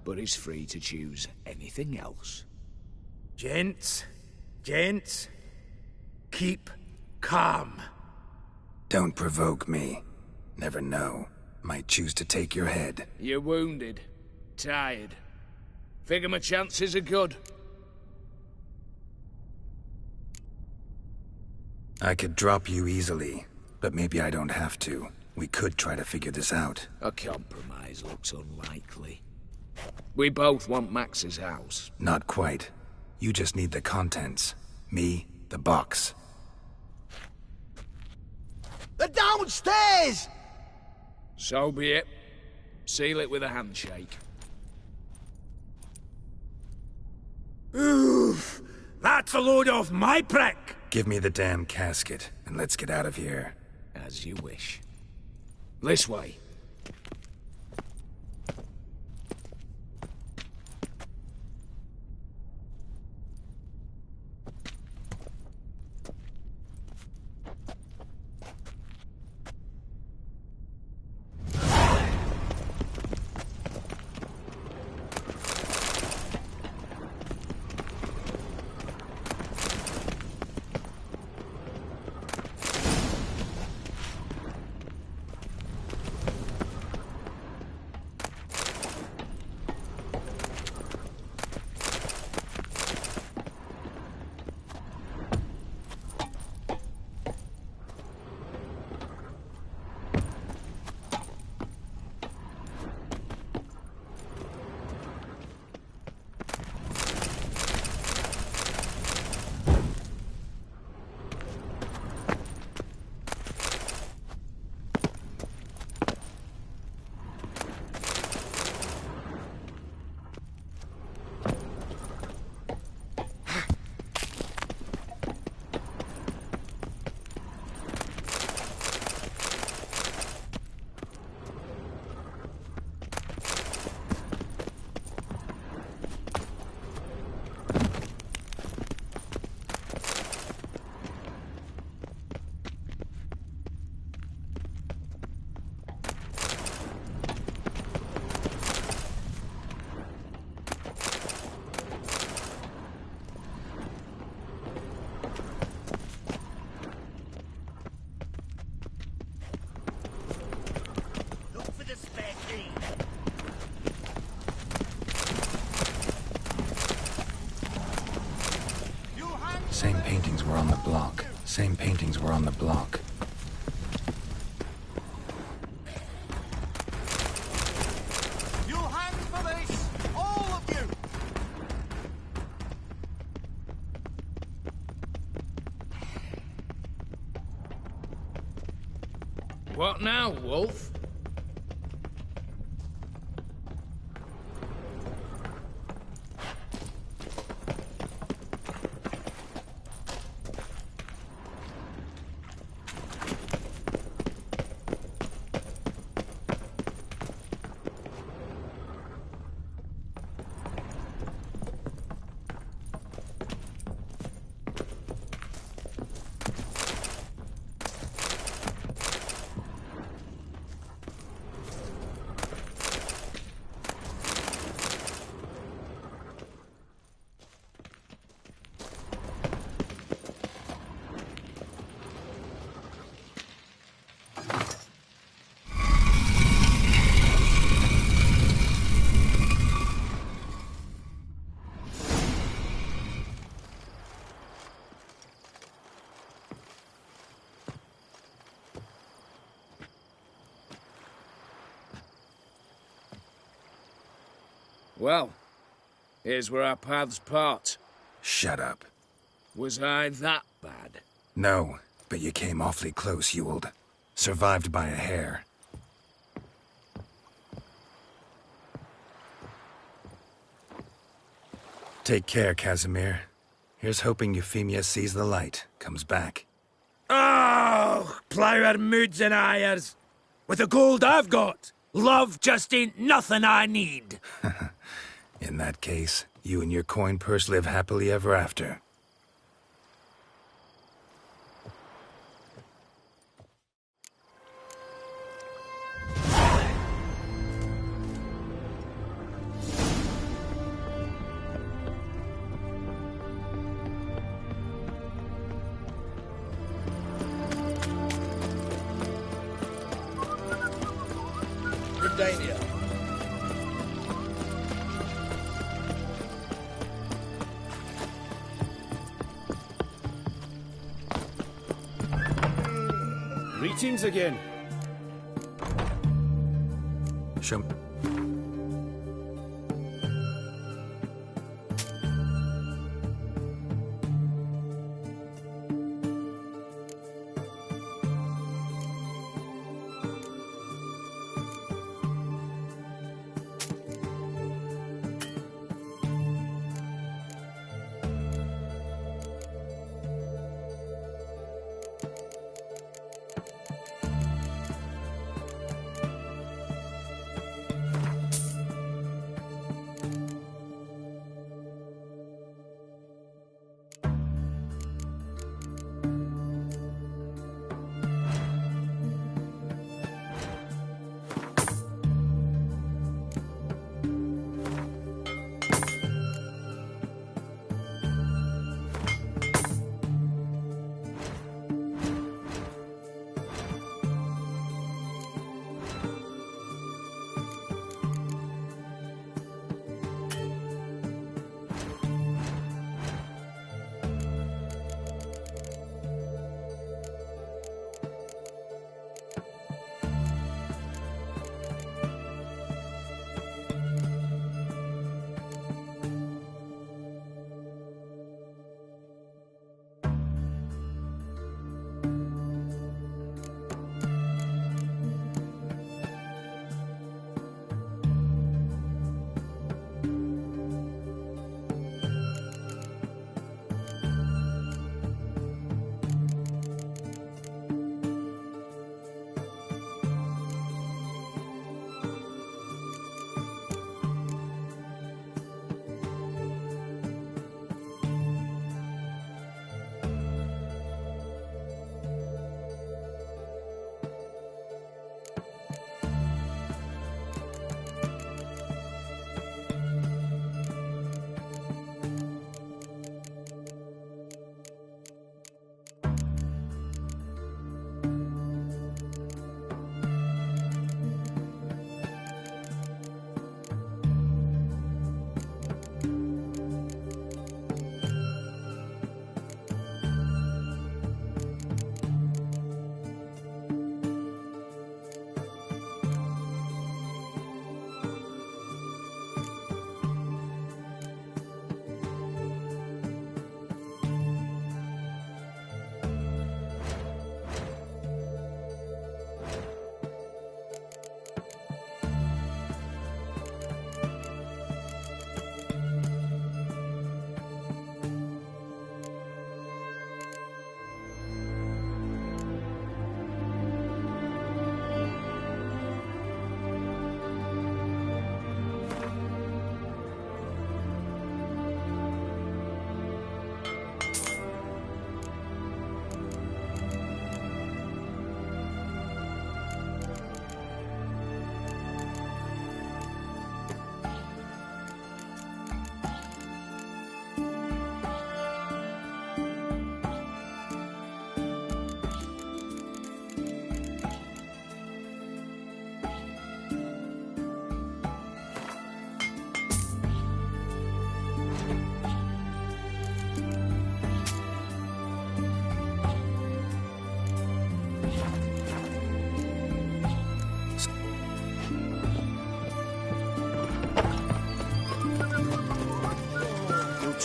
but he's free to choose anything else. Gents, keep calm. Don't provoke me. Never know. Might choose to take your head. You're wounded, tired. Figure my chances are good. I could drop you easily, but maybe I don't have to. We could try to figure this out. A compromise looks unlikely. We both want Max's house. Not quite. You just need the contents. Me, the box. They're downstairs! So be it. Seal it with a handshake. Oof! That's a load off my prick! Give me the damn casket, and let's get out of here. As you wish. This way. Same paintings were on the block. Same paintings were on the block. You'll hang for this! All of you! What now, Wolf? Well, here's where our paths part. Shut up. Was I that bad? No, but you came awfully close, Ewald. Survived by a hair. Take care, Casimir. Here's hoping Euphemia sees the light, comes back. Oh, plough our moods and ires. With the gold I've got, love just ain't nothing I need. In that case, you and your coin purse live happily ever after. Redania. Greetings again. Show.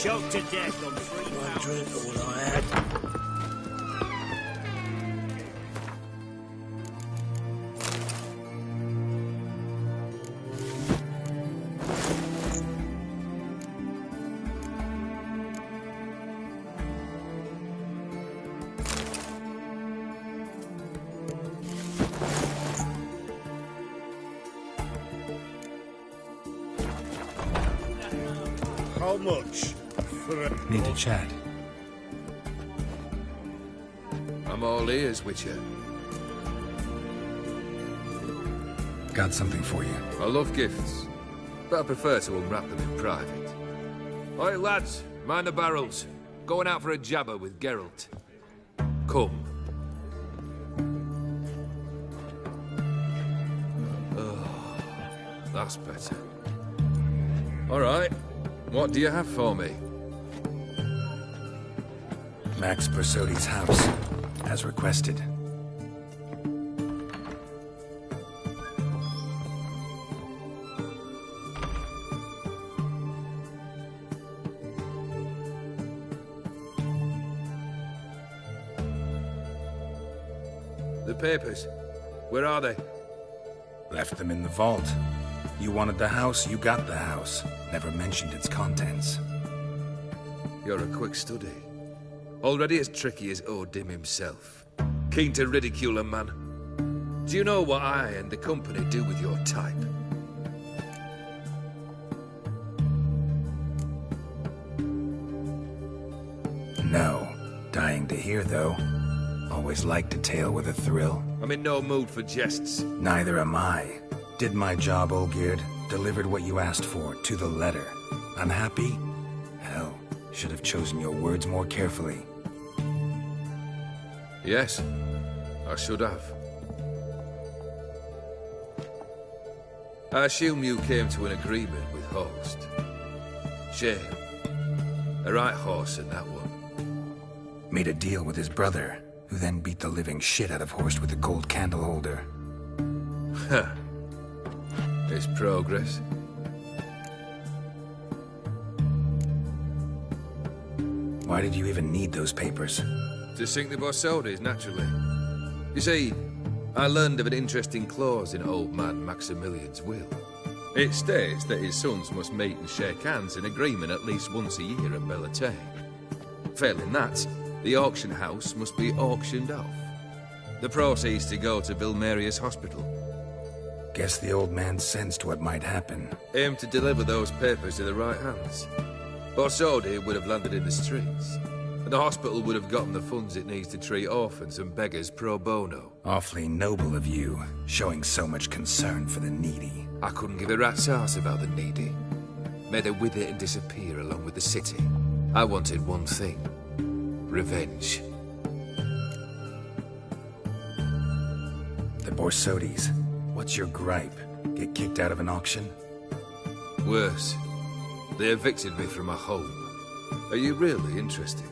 Choked to death on 3 pounds. Drink all I had. How much? Need to chat. I'm all ears, Witcher. Got something for you. I love gifts, but I prefer to unwrap them in private. Oi, lads, mind the barrels. Going out for a jabber with Geralt. Come. Oh, that's better. All right, what do you have for me? Max Bersodi's house, as requested. The papers, where are they? Left them in the vault. You wanted the house, you got the house. Never mentioned its contents. You're a quick study. Already as tricky as Odin himself. Keen to ridicule a man. Do you know what I and the company do with your type? No. Dying to hear, though. Always liked a tale with a thrill. I'm in no mood for jests. Neither am I. Did my job, Olgierd. Delivered what you asked for, to the letter. Unhappy? Hell, should have chosen your words more carefully. Yes, I should have. I assume you came to an agreement with Horst. Shame. A right horse in that one. Made a deal with his brother, who then beat the living shit out of Horst with a gold candle holder. Huh. It's progress. Why did you even need those papers? To sink the Borsodis, naturally. You see, I learned of an interesting clause in old man Maximilian's will. It states that his sons must meet and shake hands in agreement at least once a year at Bellatane. Failing that, the auction house must be auctioned off. The proceeds to go to Vilmerius Hospital. Guess the old man sensed what might happen. Aimed to deliver those papers to the right hands. Borsodi would have landed in the streets, and the hospital would have gotten the funds it needs to treat orphans and beggars pro bono. Awfully noble of you, showing so much concern for the needy. I couldn't give a rat's ass about the needy. Made her wither and disappear along with the city. I wanted one thing. Revenge. The Borsodis. What's your gripe? Get kicked out of an auction? Worse. They evicted me from my home. Are you really interested?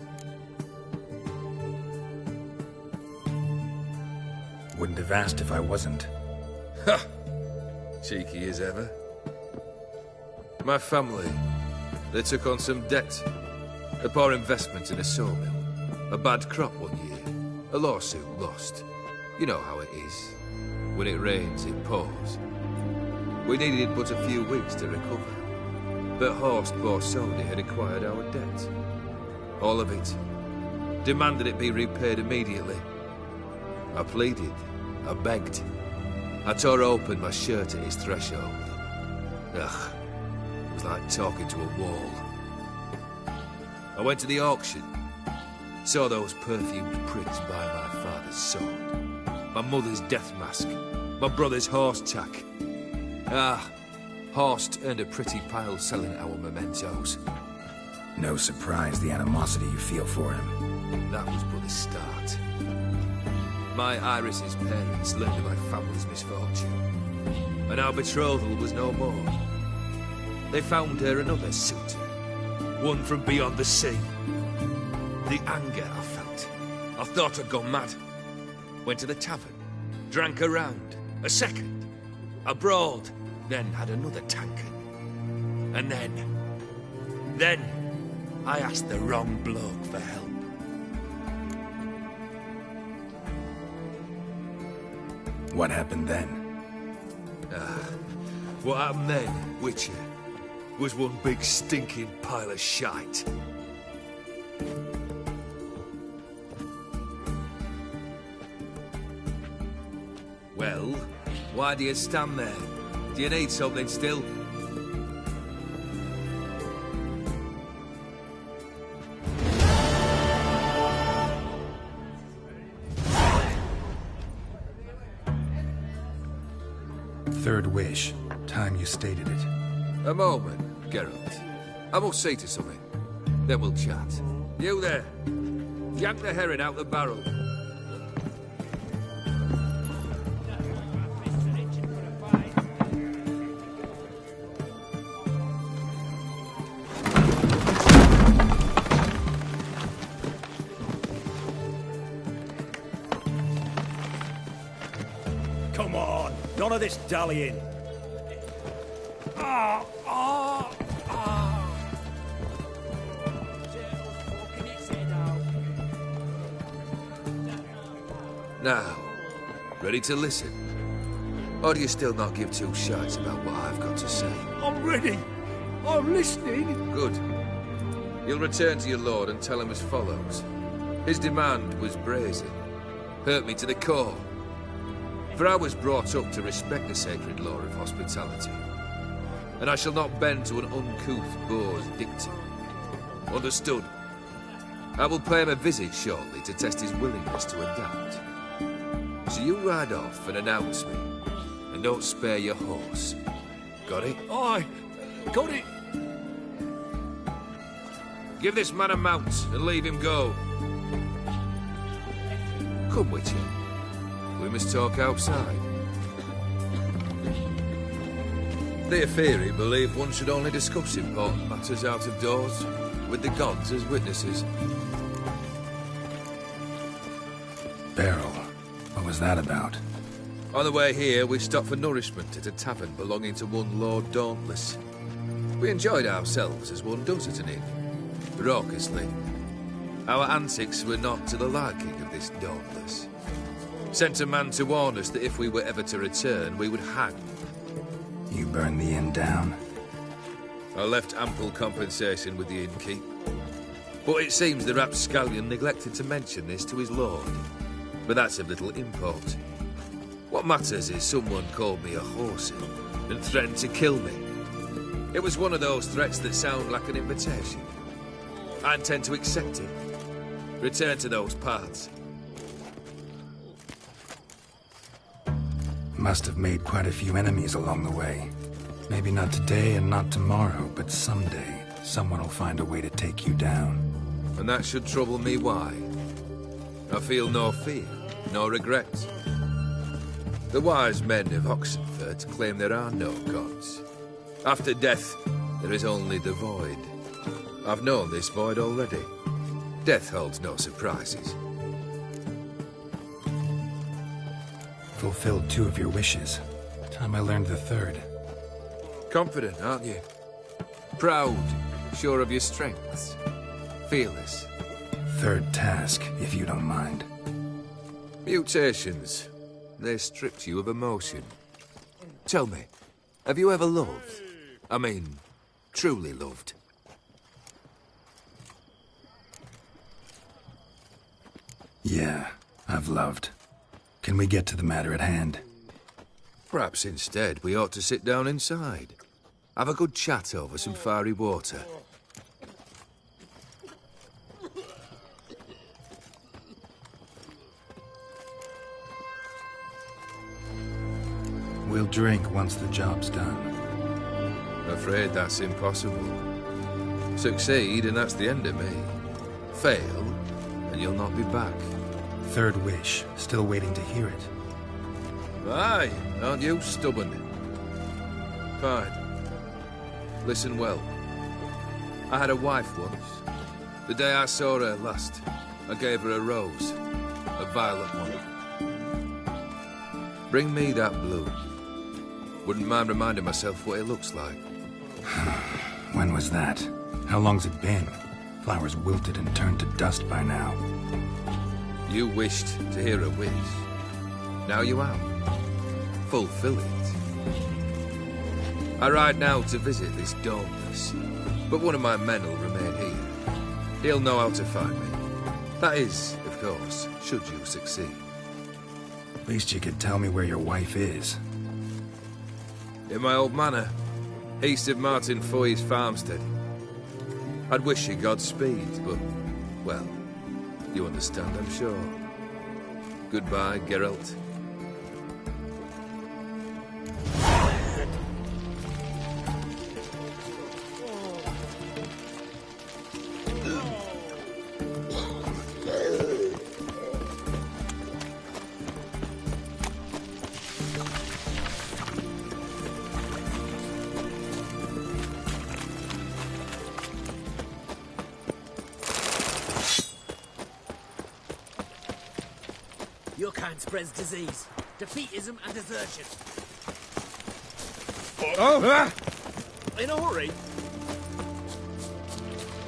Wouldn't have asked if I wasn't. Ha! Cheeky as ever. My family, they took on some debt. A poor investment in a sawmill. A bad crop one year. A lawsuit lost. You know how it is. When it rains, it pours. We needed but a few weeks to recover. But Horst Borsodi had acquired our debt. All of it. Demanded it be repaid immediately. I pleaded. I begged. I tore open my shirt at his threshold. Ugh. It was like talking to a wall. I went to the auction. Saw those perfumed prints by my father's sword. My mother's death mask. My brother's horse tack. Ah, Horst earned a pretty pile selling our mementos. No surprise the animosity you feel for him. That was but the start. My Iris's parents learned of my family's misfortune. And our betrothal was no more. They found her another suitor. One from beyond the sea. The anger I felt. I thought I'd gone mad. Went to the tavern. Drank a round. A second. A broad. Then had another tankard. And then I asked the wrong bloke for help. What happened then? What happened then, Witcher, was one big stinking pile of shite. Well, why do you stand there? Do you need something still? wish. Time you stated it. A moment, Geralt. I must say to something. Then we'll chat. You there. Yank the herring out the barrel. Come on, none of this dallying. Now, ready to listen? Or do you still not give two shites about what I've got to say? I'm ready. I'm listening. Good. You'll return to your lord and tell him as follows. His demand was brazen. Hurt me to the core. For I was brought up to respect the sacred law of hospitality. And I shall not bend to an uncouth boor's dictum. Understood? I will pay him a visit shortly to test his willingness to adapt. So you ride off and announce me. And don't spare your horse. Got it? Aye, got it. Give this man a mount and leave him go. Come, Witcher. We must talk outside. Theopheri believed one should only discuss important matters out of doors, with the gods as witnesses. Beryl, what was that about? On the way here, we stopped for nourishment at a tavern belonging to one Lord Dauntless. We enjoyed ourselves as one does at an inn, raucously. Our antics were not to the liking of this Dauntless. Sent a man to warn us that if we were ever to return, we would hang. You burned the inn down? I left ample compensation with the innkeep. But it seems the rapscallion neglected to mention this to his lord. But that's of little import. What matters is someone called me a horsey and threatened to kill me. It was one of those threats that sound like an invitation. I intend to accept it. Return to those parts. Must have made quite a few enemies along the way. Maybe not today and not tomorrow, but someday, someone will find a way to take you down. And that should trouble me why? I feel no fear, no regret. The wise men of Oxenfurt claim there are no gods. After death, there is only the void. I've known this void already. Death holds no surprises. Fulfilled 2 of your wishes. Time I learned the 3rd. Confident, aren't you? Proud, sure of your strengths. Fearless. 3rd task, if you don't mind. Mutations. They stripped you of emotion. Tell me, have you ever loved? I mean, truly loved? Yeah, I've loved. Can we get to the matter at hand? Perhaps instead we ought to sit down inside. Have a good chat over some fiery water. We'll drink once the job's done. Afraid that's impossible. Succeed and that's the end of me. Fail and you'll not be back. 3rd wish. Still waiting to hear it. Aye, aren't you stubborn? Fine. Listen well. I had a wife once. The day I saw her last, I gave her a rose. A violet one. Bring me that bloom. Wouldn't mind reminding myself what it looks like. When was that? How long's it been? Flowers wilted and turned to dust by now. You wished to hear a wish. Now you have. Fulfill it. I ride now to visit this Dauntless, but one of my men will remain here. He'll know how to find me. That is, of course, should you succeed. At least you could tell me where your wife is. In my old manor, east of Martin Foy's farmstead. I'd wish you Godspeed, but, well, you understand, I'm sure. Goodbye, Geralt. kind spreads disease. Defeatism and desertion. Oh! In a hurry.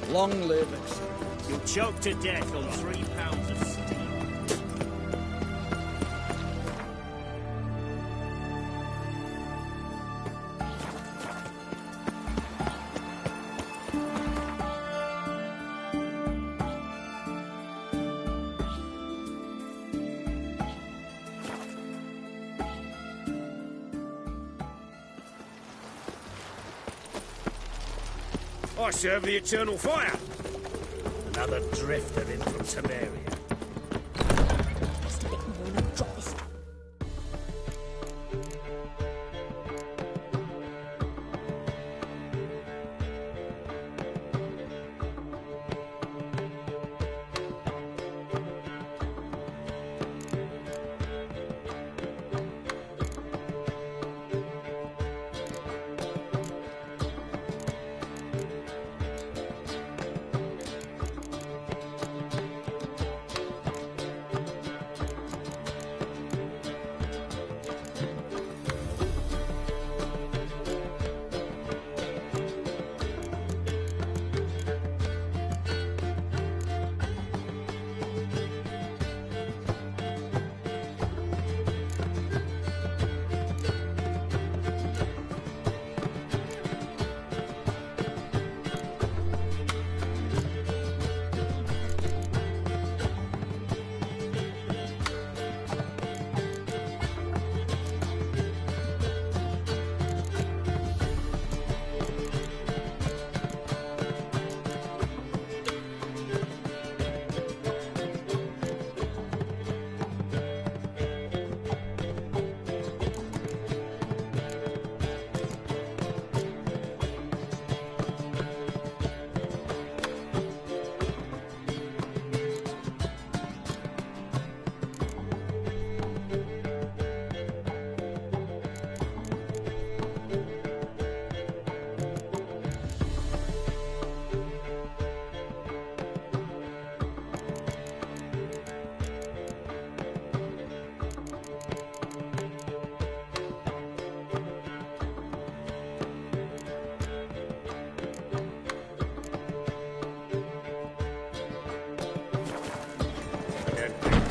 Long live it. You'll choke to death on 3 pounds of steam. I serve the eternal fire. Another drifter in from Samaria.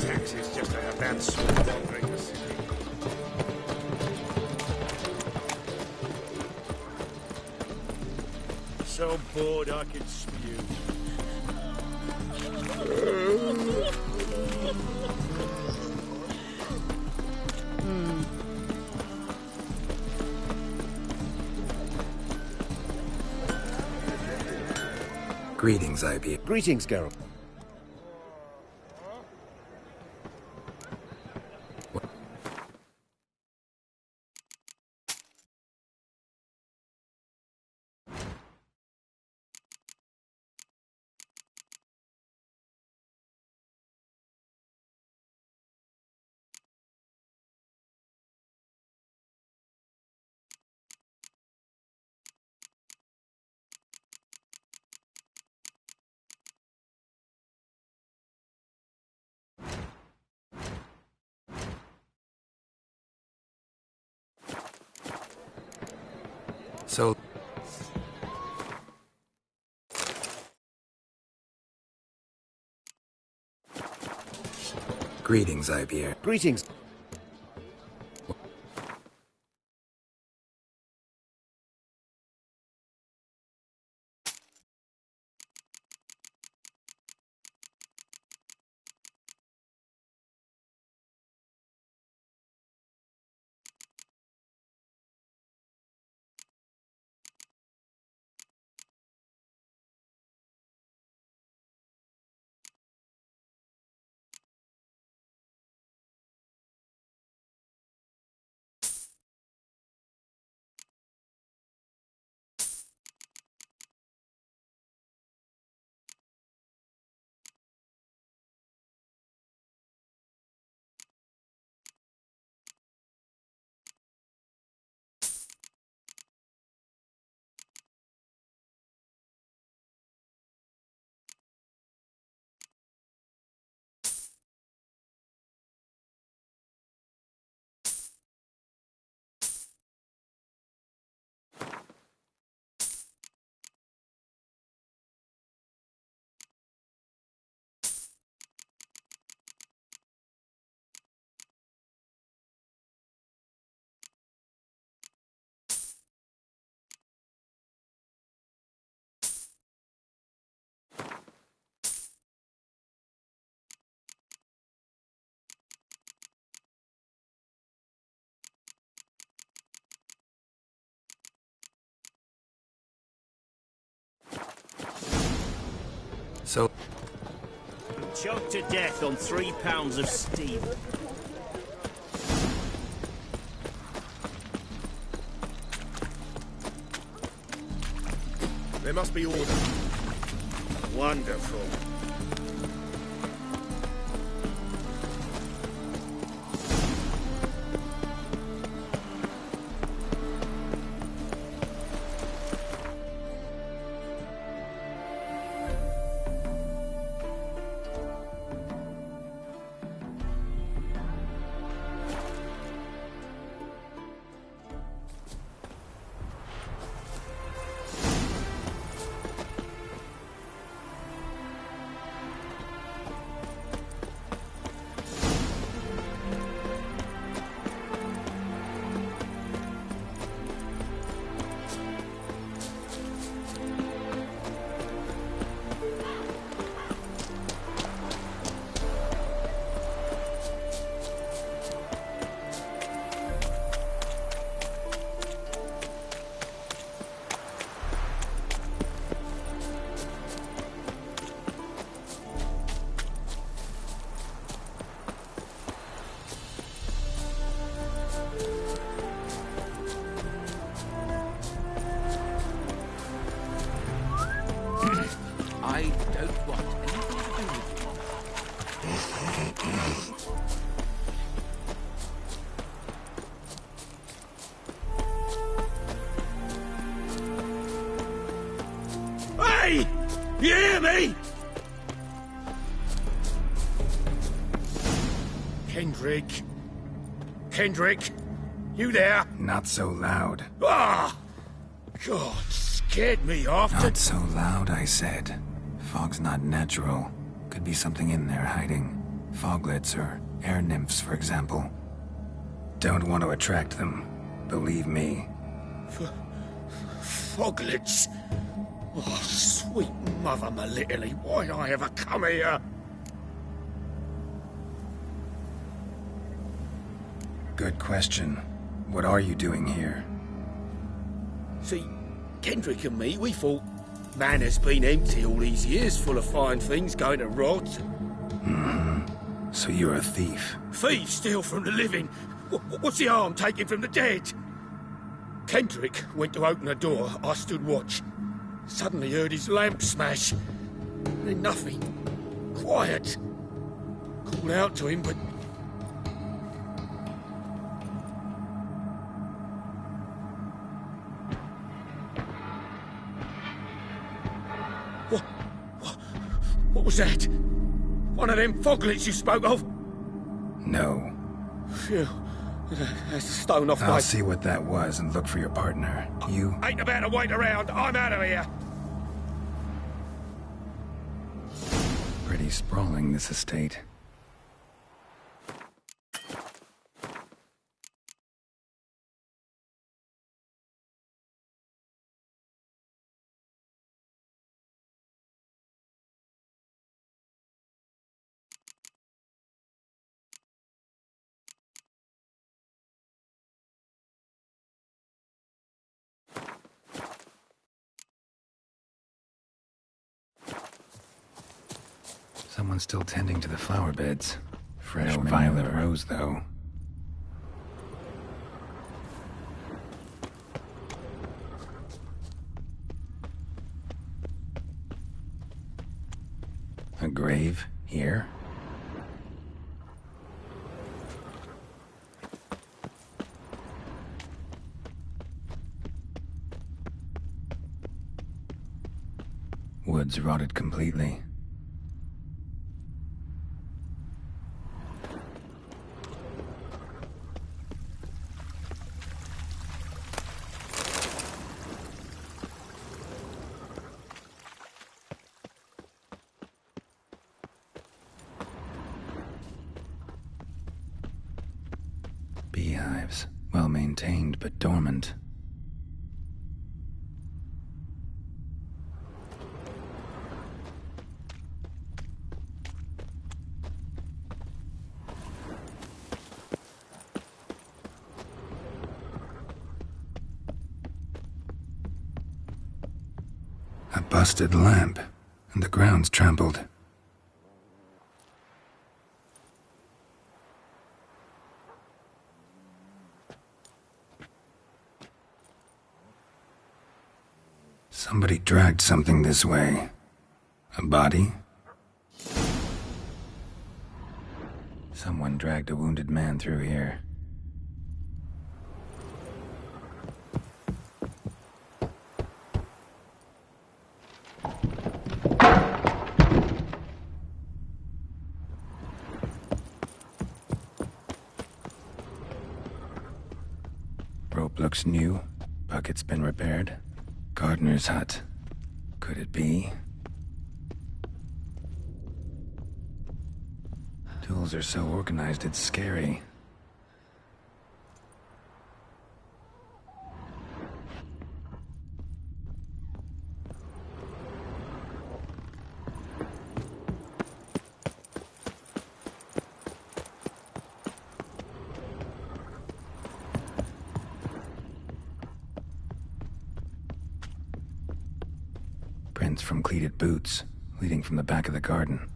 Taxes just to have that sort wandering the city. So bored I can spew. Greetings, IB. Greetings, Geralt. So... Greetings, Ibier. Greetings. So... Choked to death on 3 pounds of steam. There must be order. Wonderful. I don't want anything to do with you. Hey! You hear me? Kendrick. Kendrick, you there? Not so loud. Ah! God, scared me off. Not so loud, I said. Fog's not natural. Could be something in there hiding. Foglets or air nymphs, for example. Don't want to attract them. Believe me. Foglets? Oh, sweet mother Melitele, why'd I ever come here? Good question. What are you doing here? See, Kendrick and me, we thought Manor's been empty all these years, full of fine things going to rot. Mm-hmm. So you're a thief? Thieves steal from the living. What's the harm taking from the dead? Kendrick went to open a door. I stood watch. Suddenly heard his lamp smash. Then nothing. Quiet. Called out to him, but... What was that? One of them foglets you spoke of? No. Phew. That's a stone off my... I'll see what that was and look for your partner. You... Ain't about to wait around. I'm out of here. Pretty sprawling, this estate. Someone's still tending to the flower beds. Fresh no violet rose, though. A grave here? Woods rotted completely. Beehives, well maintained but dormant. A busted lamp, and the ground's trampled. Somebody dragged something this way. A body? Someone dragged a wounded man through here. Rope looks new. Bucket's been repaired. Gardener's hut. Could it be? Tools are so organized, it's scary. Prints from cleated boots, leading from the back of the garden.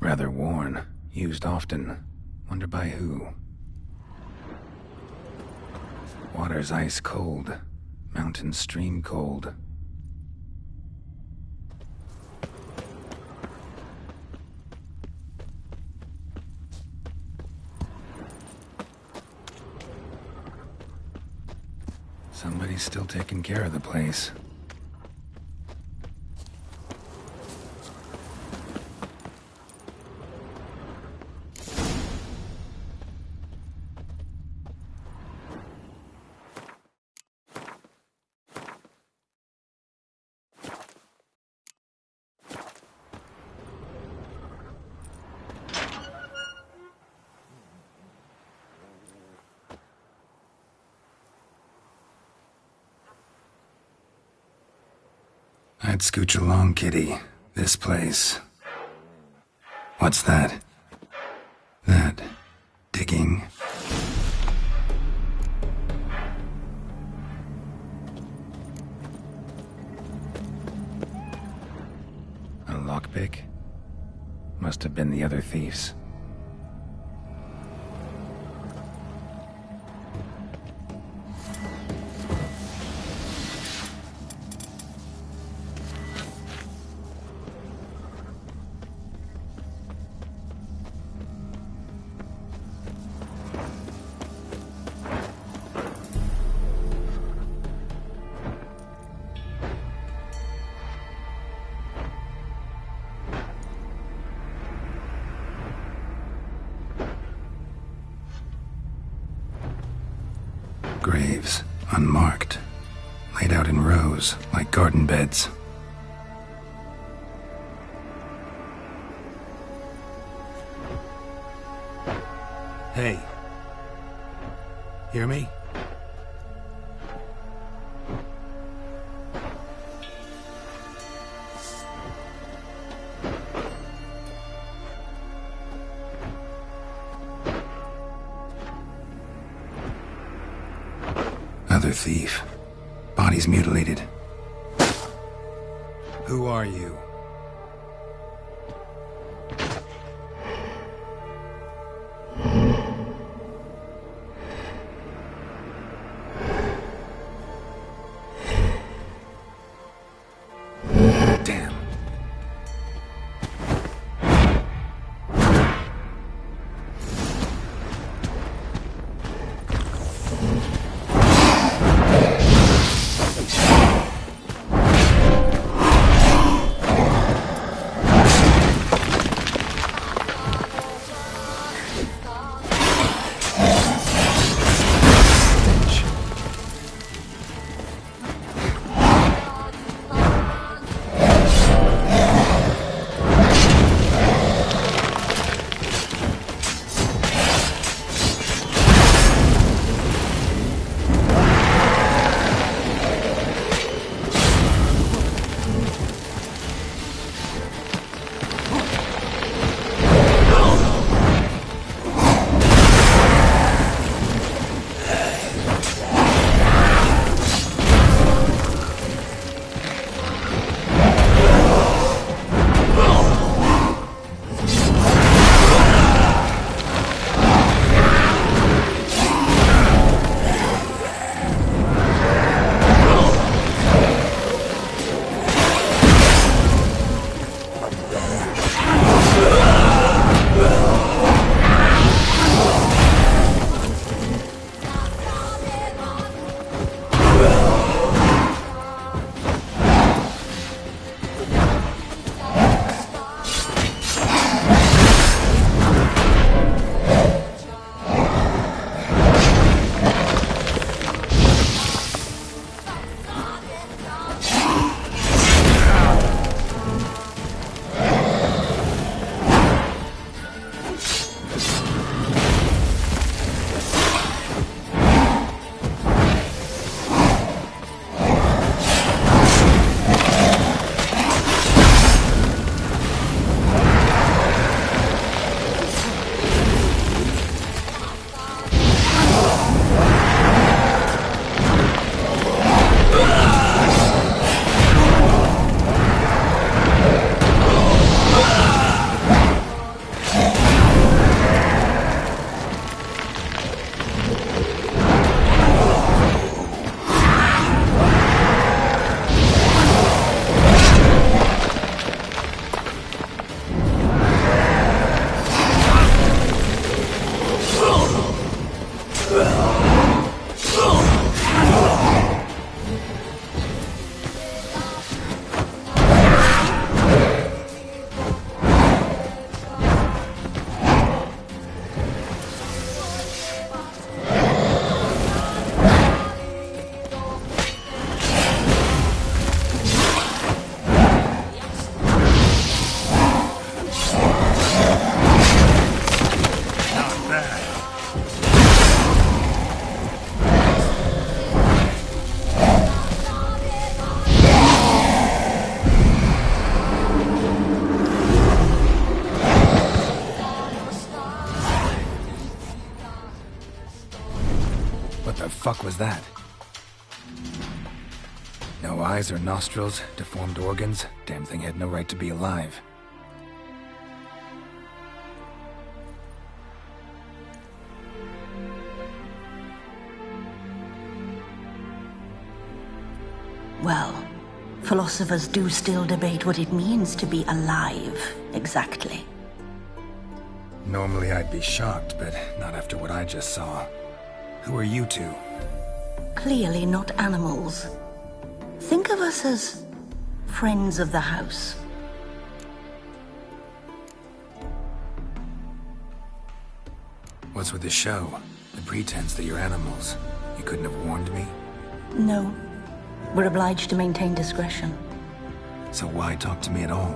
Rather worn, used often. Wonder by who? Water's ice cold. Mountain stream cold. Somebody's still taking care of the place. I'd scooch along, kitty. This place. What's that? That... digging? A lockpick? Must have been the other thieves. Graves, unmarked, laid out in rows like garden beds. Hey. Hear me? Another thief. Body's mutilated. Who are you? Damn. fuck was that? No eyes or nostrils, deformed organs. Damn thing had no right to be alive. Well, philosophers do still debate what it means to be alive, exactly. Normally I'd be shocked, but not after what I just saw. Who are you two? Clearly not animals. Think of us as friends of the house. What's with the show? The pretense that you're animals. You couldn't have warned me? No. We're obliged to maintain discretion. So why talk to me at all?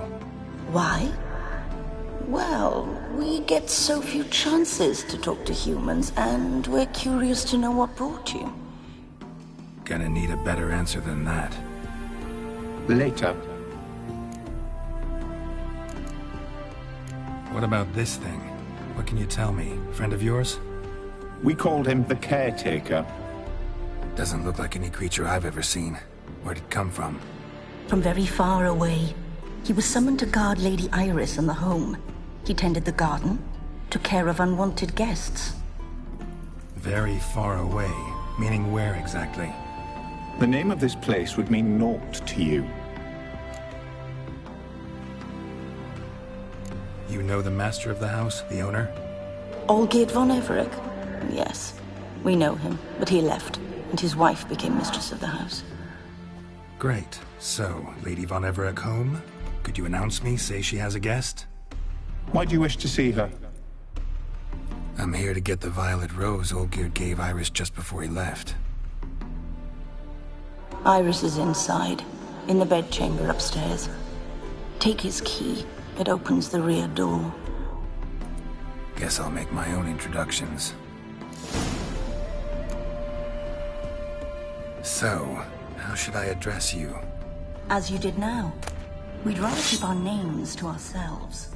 Why? Well, we get so few chances to talk to humans, and we're curious to know what brought you. Gonna need a better answer than that. Later. What about this thing? What can you tell me? Friend of yours? We called him the Caretaker. Doesn't look like any creature I've ever seen. Where'd it come from? From very far away. He was summoned to guard Lady Iris in the home. He tended the garden, took care of unwanted guests. Very far away? Meaning where exactly? The name of this place would mean naught to you. You know the master of the house, the owner? Olgierd von Everec? Yes. We know him, but he left, and his wife became mistress of the house. Great. So, Lady von Everec home? Could you announce me, say she has a guest? Why do you wish to see her? I'm here to get the violet rose Olgierd gave Iris just before he left. Iris is inside, in the bedchamber upstairs. Take his key. It opens the rear door. Guess I'll make my own introductions. So, how should I address you? As you did now. We'd rather keep our names to ourselves.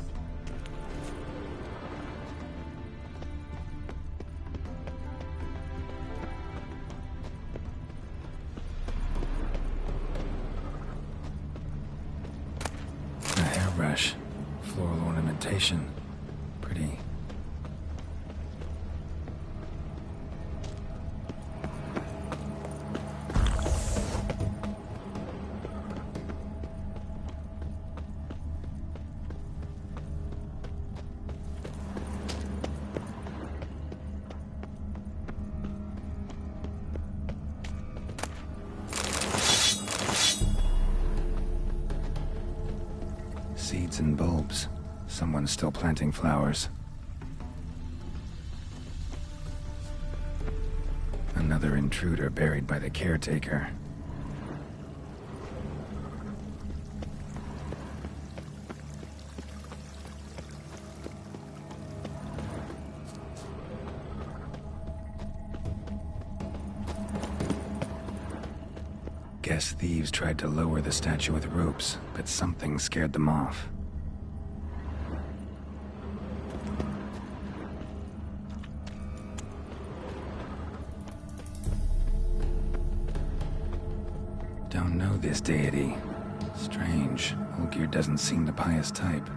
A hairbrush. Floral ornamentation. Pretty. Seeds and bulbs. Someone's still planting flowers. Another intruder buried by the caretaker. Guess thieves tried to lower the statue with ropes, but something scared them off. Don't know this deity. Strange. Olgierd doesn't seem the pious type.